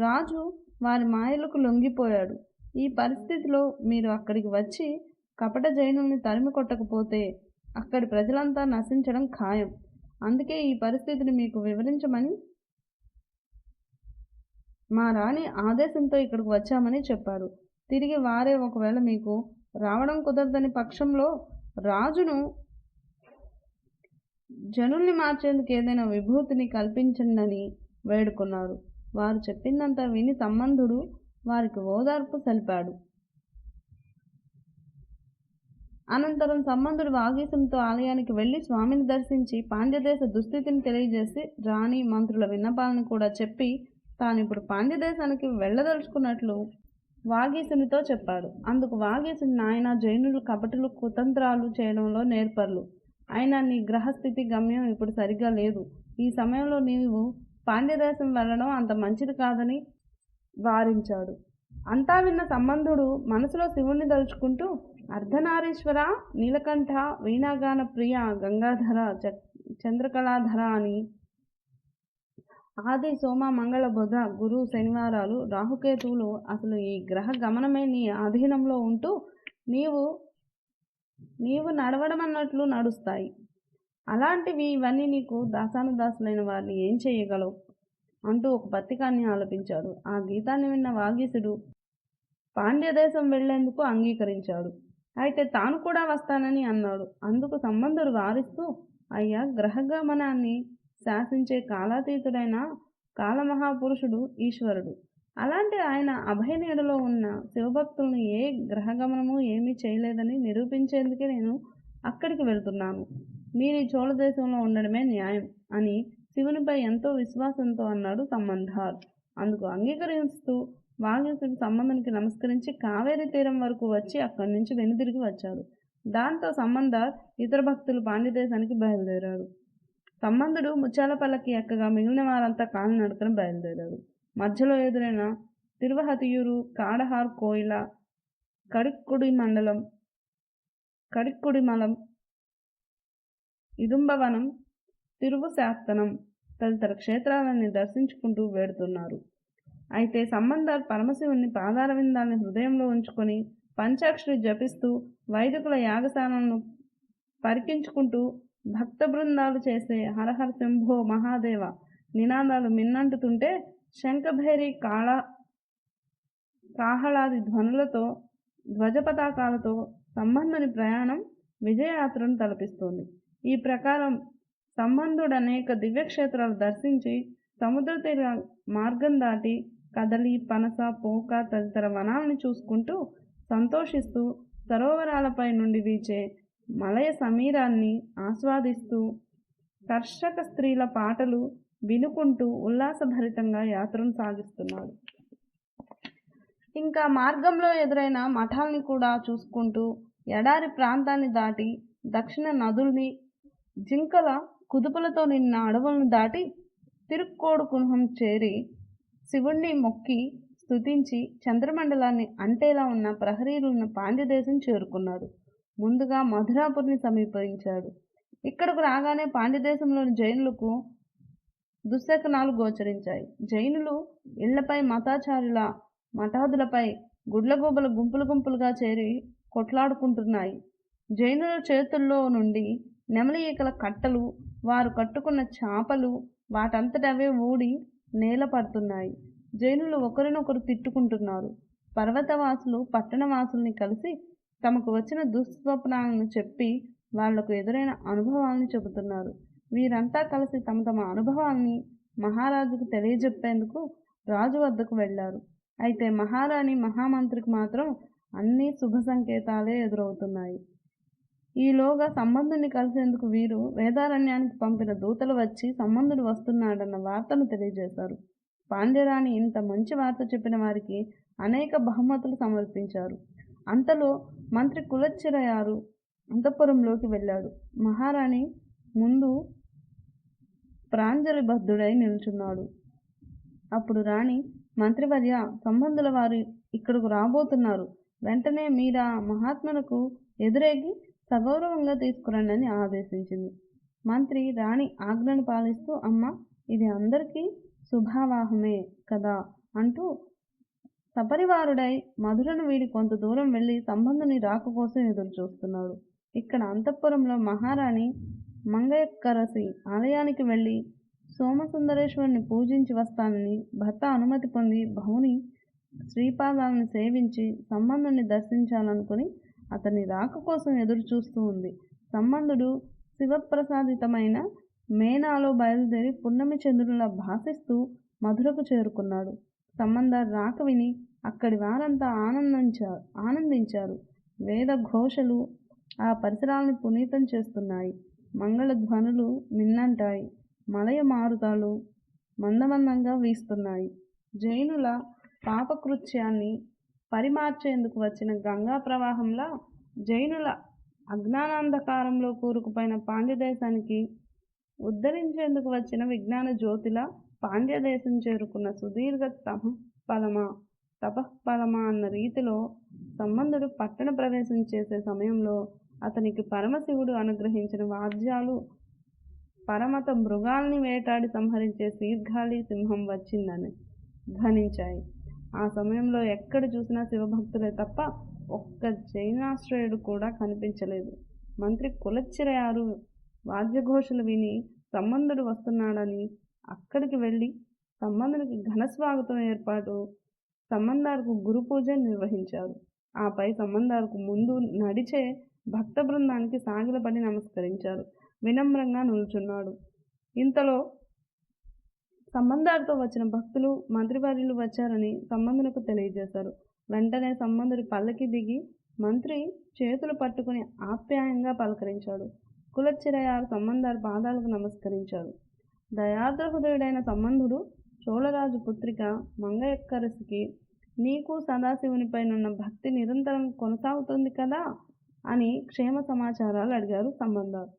రాజు వారి మాయలకు లొంగిపోయాడు. ఈ పరిస్థితిలో మీరు అక్కడికి వచ్చి కపట జైనుల్ని తరిమి కొట్టకపోతే అక్కడి ప్రజలంతా నశించడం ఖాయం. అందుకే ఈ పరిస్థితిని మీకు వివరించమని మా రాణి ఆదేశంతో ఇక్కడికి వచ్చామని చెప్పారు. తిరిగి వారే ఒకవేళ మీకు రావడం కుదరదని పక్షంలో రాజును జనుల్ని మార్చేందుకు ఏదైనా విభూతిని కల్పించండి వేడుకున్నారు. వారు చెప్పిందంతా విని సంబంధుడు వారికి ఓదార్పు సలిపాడు. అనంతరం సంబంధుడు వాగీశంతో ఆలయానికి వెళ్ళి స్వామిని దర్శించి పాండ్యదేశ దుస్థితిని తెలియజేసి రాణి మంత్రుల విన్నపాలను కూడా చెప్పి తానిప్పుడు పాండ్యదేశానికి వెళ్ళదలుచుకున్నట్లు వాగీశునితో చెప్పాడు. అందుకు వాగీశుని, నాయన, జైనులు కపటులు కుతంత్రాలు చేయడంలో నేర్పర్లు. అయినా నీ గ్రహస్థితి గమ్యం ఇప్పుడు సరిగ్గా లేదు. ఈ సమయంలో నీవు పాండ్యదేశం వెళ్ళడం అంత మంచిది కాదని వారించాడు. అంతా విన్న సంబంధుడు మనసులో శివుణ్ణి తలుచుకుంటూ, అర్ధనారీశ్వర, నీలకంఠ, వీణాగాన ప్రియ, గంగాధర, చంద్రకళాధర అని ఆది, సోమ, మంగళ, బుధ, గురు, శనివారాలు, రాహుకేతువులు అసలు ఈ గ్రహ గమనమే నీ ఆధీనంలో ఉంటూ నీవు నడవడమన్నట్లు నడుస్తాయి. అలాంటివి ఇవన్నీ నీకు దాసానుదాసులైన వారిని ఏం చేయగలవు అంటూ ఒక పత్రికాన్ని ఆలపించాడు. ఆ గీతాన్ని విన్న వాగీశుడు పాండ్యదేశం వెళ్లేందుకు అంగీకరించాడు. అయితే తాను కూడా వస్తానని అన్నాడు. అందుకు సంబంధుడు వారిస్తూ, అయ్యా, గ్రహగమనాన్ని శాసించే కాలాతీతుడైన కాలమహాపురుషుడు ఈశ్వరుడు. అలాంటి ఆయన అభయనీడలో ఉన్న శివభక్తులను ఏ గ్రహగమనము ఏమీ చేయలేదని నిరూపించేందుకే నేను అక్కడికి వెళ్తున్నాను. మీరు ఈ చోళదేశంలో ఉండడమే న్యాయం అని శివునిపై ఎంతో విశ్వాసంతో అన్నాడు సంబంధార్. అందుకు అంగీకరిస్తూ వాగీశుడు సంబంధునికి నమస్కరించి కావేరీ తీరం వరకు వచ్చి అక్కడి నుంచి వెనుదిరిగి వచ్చాడు. దాంతో సంబంధార్ ఇతర భక్తులు పాండ్యదేశానికి బయలుదేరారు. సంబంధుడు ముత్యాల పల్లకి ఎక్కగా మిగిలిన వారంతా కాలినడకన బయలుదేరారు. మధ్యలో ఎదురైన తిరువహతియూరు, కాడహార్ కోయిల, కడిక్కుడిమలం, ఇదుంబవనం, తిరువుశాస్తనం తదితర క్షేత్రాలని దర్శించుకుంటూ వేడుతున్నారు. అయితే సంబంధార్ పరమశివుని పాదారవిందాన్ని హృదయంలో ఉంచుకొని పంచాక్షరి జపిస్తూ వైదికుల యాగశాలను పరికించుకుంటూ భక్త బృందాలు చేసే హరహర శంభో మహాదేవ నినాదాలు మిన్నంటుతుంటే శంఖభైరి కాహళాది ధ్వనులతో, ధ్వజపతాకాలతో సంబంధుని ప్రయాణం విజయయాత్రను తలపిస్తోంది. ఈ ప్రకారం సంబంధుడు అనేక దివ్యక్షేత్రాలు దర్శించి సముద్ర తీర మార్గం దాటి కదలి, పనస, పోక తదితర వనాలను చూసుకుంటూ సంతోషిస్తూ సరోవరాలపై నుండి వీచే మలయ సమీరాన్ని ఆస్వాదిస్తూ కర్షక స్త్రీల పాటలు వినుకుంటూ ఉల్లాసభరితంగా యాత్రను సాగిస్తున్నాడు. ఇంకా మార్గంలో ఎదురైన మఠాల్ని కూడా చూసుకుంటూ ఎడారి ప్రాంతాన్ని దాటి దక్షిణ నదుల్ని, జింకల కుదుపులతో నిన్న అడవులను దాటి తిరుక్కోడు కున్హం చేరి శివుణ్ణి మొక్కి స్తుతించి చంద్రమండలాన్ని అంటేలా ఉన్న ప్రహరీలున్న పాండ్యదేశం చేరుకున్నాడు. ముందుగా మధురాపురిని సమీపించాడు. ఇక్కడకు రాగానే పాండ్యదేశంలోని జైనులకు దుశ్శకనాలు గోచరించాయి. జైనులు ఇళ్లపై మతాచారుల మఠాదులపై గుడ్లగూబల గుంపులు గుంపులుగా చేరి కొట్లాడుకుంటున్నాయి. జైనుల చేతుల్లో నుండి నెమలి ఈకల కట్టలు, వారు కట్టుకున్న చాపలు వాటంతటవే ఊడి నేల పడుతున్నాయి. జైనులు ఒకరినొకరు తిట్టుకుంటున్నారు. పర్వతవాసులు పట్టణవాసుల్ని కలిసి తమకు వచ్చిన దుస్వప్నాలను చెప్పి వాళ్లకు ఎదురైన అనుభవాలను చెబుతున్నారు. వీరంతా కలిసి తమ తమ అనుభవాల్ని మహారాజుకు తెలియజెప్పేందుకు రాజు వద్దకు వెళ్లారు. అయితే మహారాణి మహామంత్రికి మాత్రం అన్ని శుభ సంకేతాలే ఎదురవుతున్నాయి. ఈలోగా సంబంధుని కలిసేందుకు వీరు వేదారణ్యానికి పంపిన దూతలు వచ్చి సంబంధుడు వస్తున్నాడన్న వార్తను తెలియజేశారు. పాండ్యరాణి ఇంత మంచి వార్త చెప్పిన వారికి అనేక బహుమతులు సమర్పించారు. అంతలో మంత్రి కులచ్చిరయారు అంతఃపురంలోకి వెళ్ళాడు. మహారాణి ముందు ప్రాంజలిబద్ధుడై నిల్చున్నాడు. అప్పుడు రాణి, మంత్రివర్య, సంబంధుల వారు ఇక్కడకు రాబోతున్నారు. వెంటనే మీరా మహాత్మునకు ఎదురేగి సగౌరవంగా తీసుకురండి అని ఆదేశించింది. మంత్రి రాణి ఆజ్ఞను పాలిస్తూ, అమ్మ, ఇది అందరికీ శుభావాహమే కదా అంటూ సపరివారుడై మధురను వీడి కొంత దూరం వెళ్ళి సంబంధుని రాక కోసం ఎదురు చూస్తున్నాడు. ఇక్కడ అంతఃపురంలో మహారాణి మంగయక్కరసి ఆలయానికి వెళ్ళి సోమసుందరేశ్వరుని పూజించి వస్తానని భర్త అనుమతి పొంది భౌని శ్రీపాదాలను సేవించి సంబంధుని దర్శించాలనుకుని అతని రాక కోసం ఎదురు చూస్తూ ఉంది. సంబంధుడు శివప్రసాదితమైన మేనాలో బయలుదేరి పున్నమి చంద్రులా భాసిస్తూ మధురకు చేరుకున్నాడు. సంబంధారు రాక విని అక్కడి వారంతా ఆనందించారు. వేద ఘోషలు ఆ పరిసరాలను పునీతం చేస్తున్నాయి. మంగళ ధ్వనులు మిన్నంటాయి. మలయ మారుతాలు మందమందంగా వీస్తున్నాయి. జైనుల పాపకృత్యాన్ని పరిమార్చేందుకు వచ్చిన గంగా ప్రవాహంలా జైనుల అజ్ఞానాంధకారంలో కూరుకుపోయిన పాండ్యదేశానికి ఉద్ధరించేందుకు వచ్చిన విజ్ఞాన జ్యోతిలా పాండ్యదేశం చేరుకున్న సుదీర్ఘ తపఃఫలమా అన్న రీతిలో సంబంధుడు పట్టణ ప్రవేశం చేసే సమయంలో అతనికి పరమశివుడు అనుగ్రహించిన వాద్యాలు పరమత మృగాల్ని వేటాడి సంహరించే శీర్ఘాళి సింహం వచ్చిందని ధ్వనించాయి. ఆ సమయంలో ఎక్కడ చూసినా శివభక్తులే తప్ప ఒక్క జైనాశ్రయుడు కూడా కనిపించలేదు. మంత్రి కులచ్చిరయారు వాద్యఘోషలు విని సంబంధుడు వస్తున్నాడని అక్కడికి వెళ్ళి సంబంధునికి ఘనస్వాగతం ఏర్పాటు సంబంధాలకు గురు పూజ నిర్వహించారు. ఆపై సంబంధాలకు ముందు నడిచే భక్త బృందానికి సాగిలపడి నమస్కరించారు. వినమ్రంగా నిల్చున్నాడు. ఇంతలో సంబంధాలతో వచ్చిన భక్తులు మంత్రివర్యులు వచ్చారని సంబంధులకు తెలియజేశారు. వెంటనే సంబంధుడి పల్లకి దిగి మంత్రి చేతులు పట్టుకుని ఆప్యాయంగా పలకరించాడు. కులచ్చిరయారు సంబంధారు పాదాలకు నమస్కరించాడు. దయార్ద్ర హృదయుడైన సంబంధుడు చోళరాజు పుత్రిక మంగయక్కరసికి, నీకు సదాశివునిపైనున్న భక్తి నిరంతరం కొనసాగుతుంది కదా అని క్షేమ సమాచారాలు అడిగారు సంబంధారు.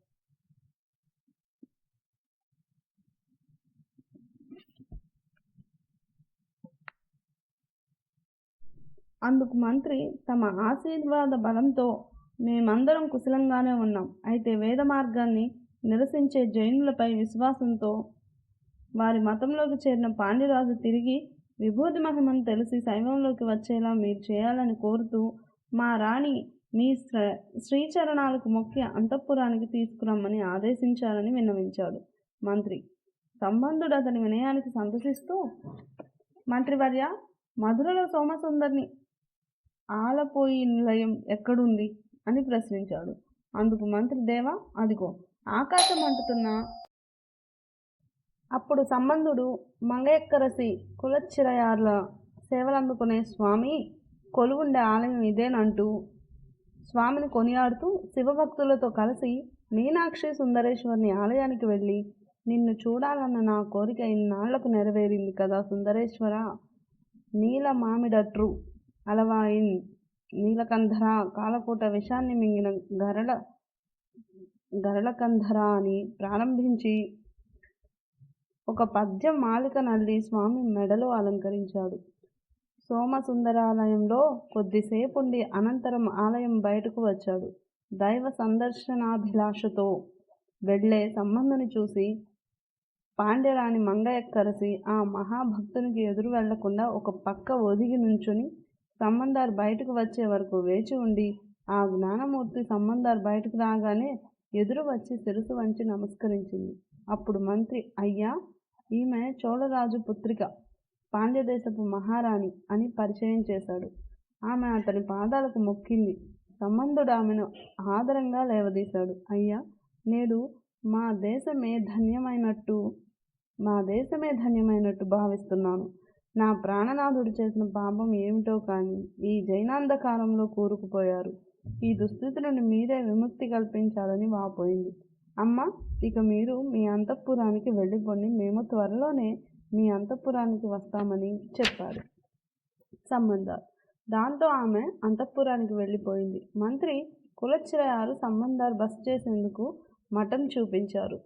అందుకు మంత్రి, తమ ఆశీర్వాద బలంతో మేమందరం కుశలంగానే ఉన్నాం. అయితే వేద మార్గాన్ని నిరసించే జైనులపై విశ్వాసంతో వారి మతంలోకి చేరిన పాండ్యరాజు తిరిగి విభూతి మహిమను తెలిసి శైవంలోకి వచ్చేలా మీరు చేయాలని కోరుతూ మా రాణి మీ శ్రీచరణాలకు మొక్కి అంతఃపురానికి తీసుకురమ్మని ఆదేశించాలని విన్నవించాడు మంత్రి. సంబంధుడు అతని వినయానికి సంతోషిస్తూ, మంత్రివర్య, మధురలో సోమసుందరిని ఆలపోయి నిలయం ఎక్కడుంది అని ప్రశ్నించాడు. అందుకు మంత్రి, దేవా, అదిగో ఆకాశం అంటుతున్న. అప్పుడు సంబంధుడు మంగయక్కరసి కులచ్చిరయార్ల సేవలందుకునే స్వామి కొలువుండే ఆలయం ఇదేనంటూ స్వామిని కొనియాడుతూ శివభక్తులతో కలిసి మీనాక్షి సుందరేశ్వరిని ఆలయానికి వెళ్ళి, నిన్ను చూడాలన్న నా కోరిక ఇన్నాళ్లకు నెరవేరింది కదా సుందరేశ్వర, నీల మామిడట్రు అలవాయిన్ నీలకంధర, కాలకూట విషాన్ని మింగిన గరళకంధర అని ప్రారంభించి ఒక పద్యం మాలిక నల్లి స్వామి మెడలో అలంకరించాడు. సోమసుందరాలయంలో కొద్దిసేపుండి అనంతరం ఆలయం బయటకు వచ్చాడు. దైవ సందర్శనాభిలాషతో వెళ్లే సంబంధుని చూసి పాండ్యరాణి మంగయక్కరసి ఆ మహాభక్తునికి ఎదురు వెళ్లకుండా ఒక పక్క ఒదిగి నుంచుని సంబంధార్ బయటకు వచ్చే వరకు వేచి ఉండి, ఆ జ్ఞానమూర్తి సంబంధార్ బయటకు రాగానే ఎదురు వచ్చి శిరసు వంచి నమస్కరించింది. అప్పుడు మంత్రి, అయ్యా, ఈమె చోళరాజు పుత్రిక, పాండ్యదేశపు మహారాణి అని పరిచయం చేశాడు. ఆమె అతని పాదాలకు మొక్కింది. సంబంధుడు ఆమెను ఆదరంగా లేవదీశాడు. అయ్యా, నేడు మా దేశమే ధన్యమైనట్టు భావిస్తున్నాను. నా ప్రాణనాథుడు చేసిన పాపం ఏమిటో కానీ ఈ జైనాంధకారంలో కూరుకుపోయారు. ఈ దుస్థితి నుండి మీరే విముక్తి కల్పించాలని వాపోయింది. అమ్మ, ఇక మీరు మీ అంతఃపురానికి వెళ్ళిపోండి, మేము త్వరలోనే మీ అంతఃపురానికి వస్తామని చెప్పాడు సంబంధార్. దాంతో ఆమె అంతఃపురానికి వెళ్ళిపోయింది. మంత్రి కులచ్చిరయారు సంబంధార్ బస చేసేందుకు మఠం చూపించారు.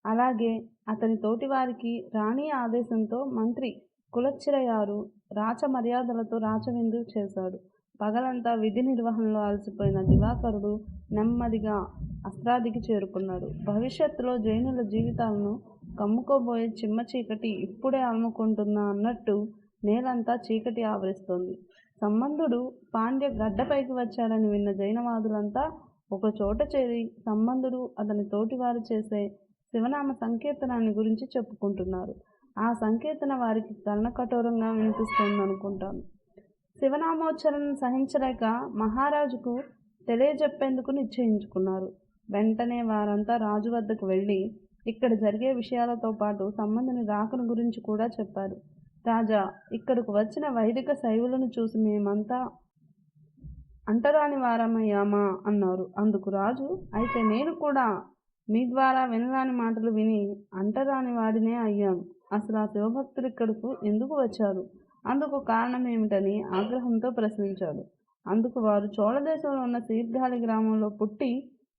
అలాగే అతని తోటివారికి రాణి ఆదేశంతో మంత్రి కులచ్చిరయారు రాచ మర్యాదలతో రాచవిందు చేశాడు. పగలంతా విధి నిర్వహణలో అలసిపోయిన దివాకరుడు నెమ్మదిగా అస్త్రాదికి చేరుకున్నాడు. భవిష్యత్తులో జైనుల జీవితాలను కమ్ముకోబోయే చిమ్మ చీకటి ఇప్పుడే అలుముకుంటుందా అన్నట్టు నేలంతా చీకటి ఆవరిస్తోంది. సంబంధుడు పాండ్య గడ్డపైకి వచ్చాడని విన్న జైనవాదులంతా ఒక చోట చేరి సంబంధుడు అతని తోటివారు చేసే శివనామ సంకీర్తనాన్ని గురించి చెప్పుకుంటున్నారు. ఆ సంకీర్తన వారికి కర్ణకఠోరంగా వినిపిస్తోందనుకుంటాను. శివనామోచ్చరణ సహించలేక మహారాజుకు తెలియజెప్పేందుకు నిశ్చయించుకున్నారు. వెంటనే వారంతా రాజు వద్దకు వెళ్ళి ఇక్కడ జరిగే విషయాలతో పాటు సంబంధుని రాకను గురించి కూడా చెప్పారు. రాజా, ఇక్కడకు వచ్చిన వైదిక శైవులను చూసి మేమంతా అంటరాని వారమయ్యామా అన్నారు. అందుకు రాజు, అయితే నేను కూడా మీ ద్వారా వినరాని మాటలు విని అంటరాని వాడినే అయ్యాను. అసలు ఆ శివభక్తులు ఇక్కడకు ఎందుకు వచ్చారు, అందుకు కారణం ఏమిటని ఆగ్రహంతో ప్రశ్నించాడు. అందుకు వారు చోళదేశంలో ఉన్న శీర్ఘాలి గ్రామంలో పుట్టి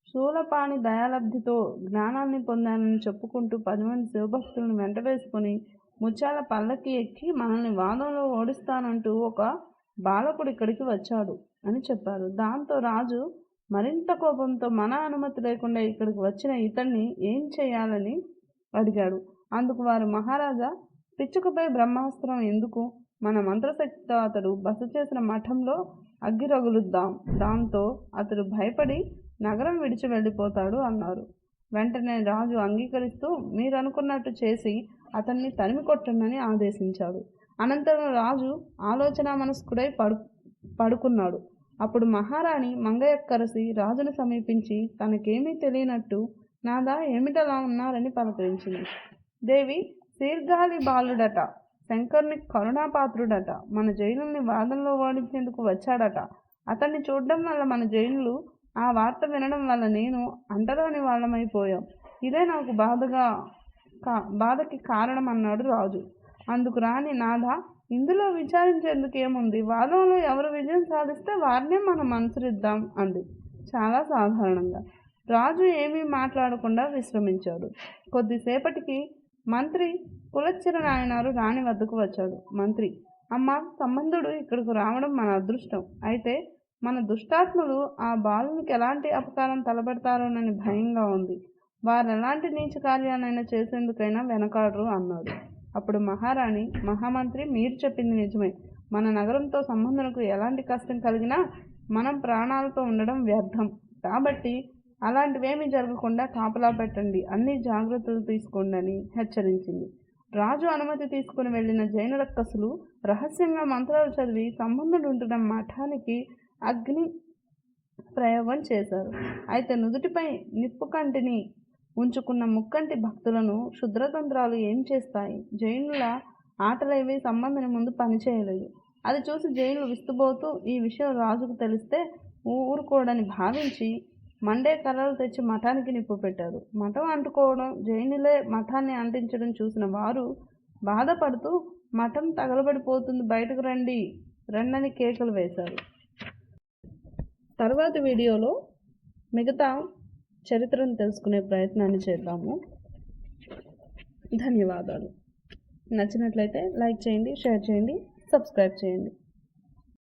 శూలపాణి దయాలబ్ధితో జ్ఞానాన్ని పొందానని చెప్పుకుంటూ 10 మంది శివభక్తులను వెంట వేసుకుని ముత్యాల పల్లకి ఎక్కి మనల్ని వాదంలో ఓడిస్తానంటూ ఒక బాలకుడు ఇక్కడికి వచ్చాడు అని చెప్పారు. దాంతో రాజు మరింత కోపంతో మన అనుమతి లేకుండా ఇక్కడికి వచ్చిన ఇతన్ని ఏం చేయాలని అడిగాడు. అందుకు వారు, మహారాజా, పిచ్చుకపై బ్రహ్మాస్త్రం ఎందుకు, మన మంత్రశక్తితో అతడు బస చేసిన మఠంలో అగ్గి రగులుద్దాం, దాంతో అతడు భయపడి నగరం విడిచి వెళ్ళిపోతాడు అన్నారు. వెంటనే రాజు అంగీకరిస్తూ మీరు అనుకున్నట్టు చేసి అతన్ని తరిమి కొట్టండి ఆదేశించాడు. అనంతరం రాజు ఆలోచన మనస్కుడై పడుకున్నాడు. అప్పుడు మహారాణి మంగయక్కరసి రాజును సమీపించి తనకేమీ తెలియనట్టు, నాదా ఏమిటలా ఉన్నారని పలకరించింది. దేవి, శీర్ఘాలి బాలుడట, శంకరుని కరుణాపాత్రుడట, మన జైనుల్ని వాదనలో ఓడించేందుకు వచ్చాడట. అతన్ని చూడడం వల్ల మన జైనులు, ఆ వార్త వినడం వల్ల నేను అంటరాని వాళ్ళమైపోయాం. ఇదే నాకు బాధకి కారణం అన్నాడు రాజు. అందుకు రాణి, నాథా, ఇందులో విచారించేందుకు ఏముంది, వాదంలో ఎవరు విజయం సాధిస్తే వారినే మనం అనుసరిద్దాం అంది చాలా సాధారణంగా. రాజు ఏమీ మాట్లాడకుండా విశ్రమించాడు. కొద్దిసేపటికి మంత్రి కులచ్చిర నాయనారు రాణి వద్దకు వచ్చాడు. మంత్రి, అమ్మ, సంబంధుడు ఇక్కడకు రావడం మన అదృష్టం. అయితే మన దుష్టాత్ములు ఆ బాలునికి ఎలాంటి అపకారం తలపెడతారోనని భయంగా ఉంది. వారు ఎలాంటి నీచ కార్యాలైనా చేసేందుకైనా వెనకాడరు అన్నాడు. అప్పుడు మహారాణి, మహామంత్రి, మీరు చెప్పింది నిజమే. మన నగరంతో సంబంధులకు ఎలాంటి కష్టం కలిగినా మనం ప్రాణాలతో ఉండడం వ్యర్థం. కాబట్టి అలాంటివేమీ జరగకుండా కాపలా పెట్టండి, అన్ని జాగ్రత్తలు తీసుకోండి అని హెచ్చరించింది. రాజు అనుమతి తీసుకుని వెళ్లిన జైన రక్కసులు రహస్యంగా మంత్రాలు చదివి సంబంధుడు ఉంటున్న మఠానికి అగ్ని ప్రయోగం చేశారు. అయితే నుదుటిపై నిప్పు కంటిని ఉంచుకున్న ముక్కంటి భక్తులను క్షుద్రతంత్రాలు ఏం చేస్తాయి? జైనుల ఆటలేవి సంబంధుని ముందు పనిచేయలేదు. అది చూసి జైన్లు విస్తుబోతూ ఈ విషయం రాజుకు తెలిస్తే ఊరుకోడని భావించి మండే కర్రలు తెచ్చి మఠానికి నిప్పు పెట్టారు. మఠం అంటుకోవడం, జైనులే మఠాన్ని అంటించడం చూసిన వారు బాధపడుతూ మఠం తగలబడిపోతుంది, బయటకు రండి రండని కేకలు వేశారు. తర్వాతి వీడియోలో మిగతా చరిత్రను తెలుసుకునే ప్రయత్నాన్ని చేద్దాము. ధన్యవాదాలు. నచ్చినట్లయితే లైక్ చేయండి, షేర్ చేయండి, సబ్స్క్రైబ్ చేయండి.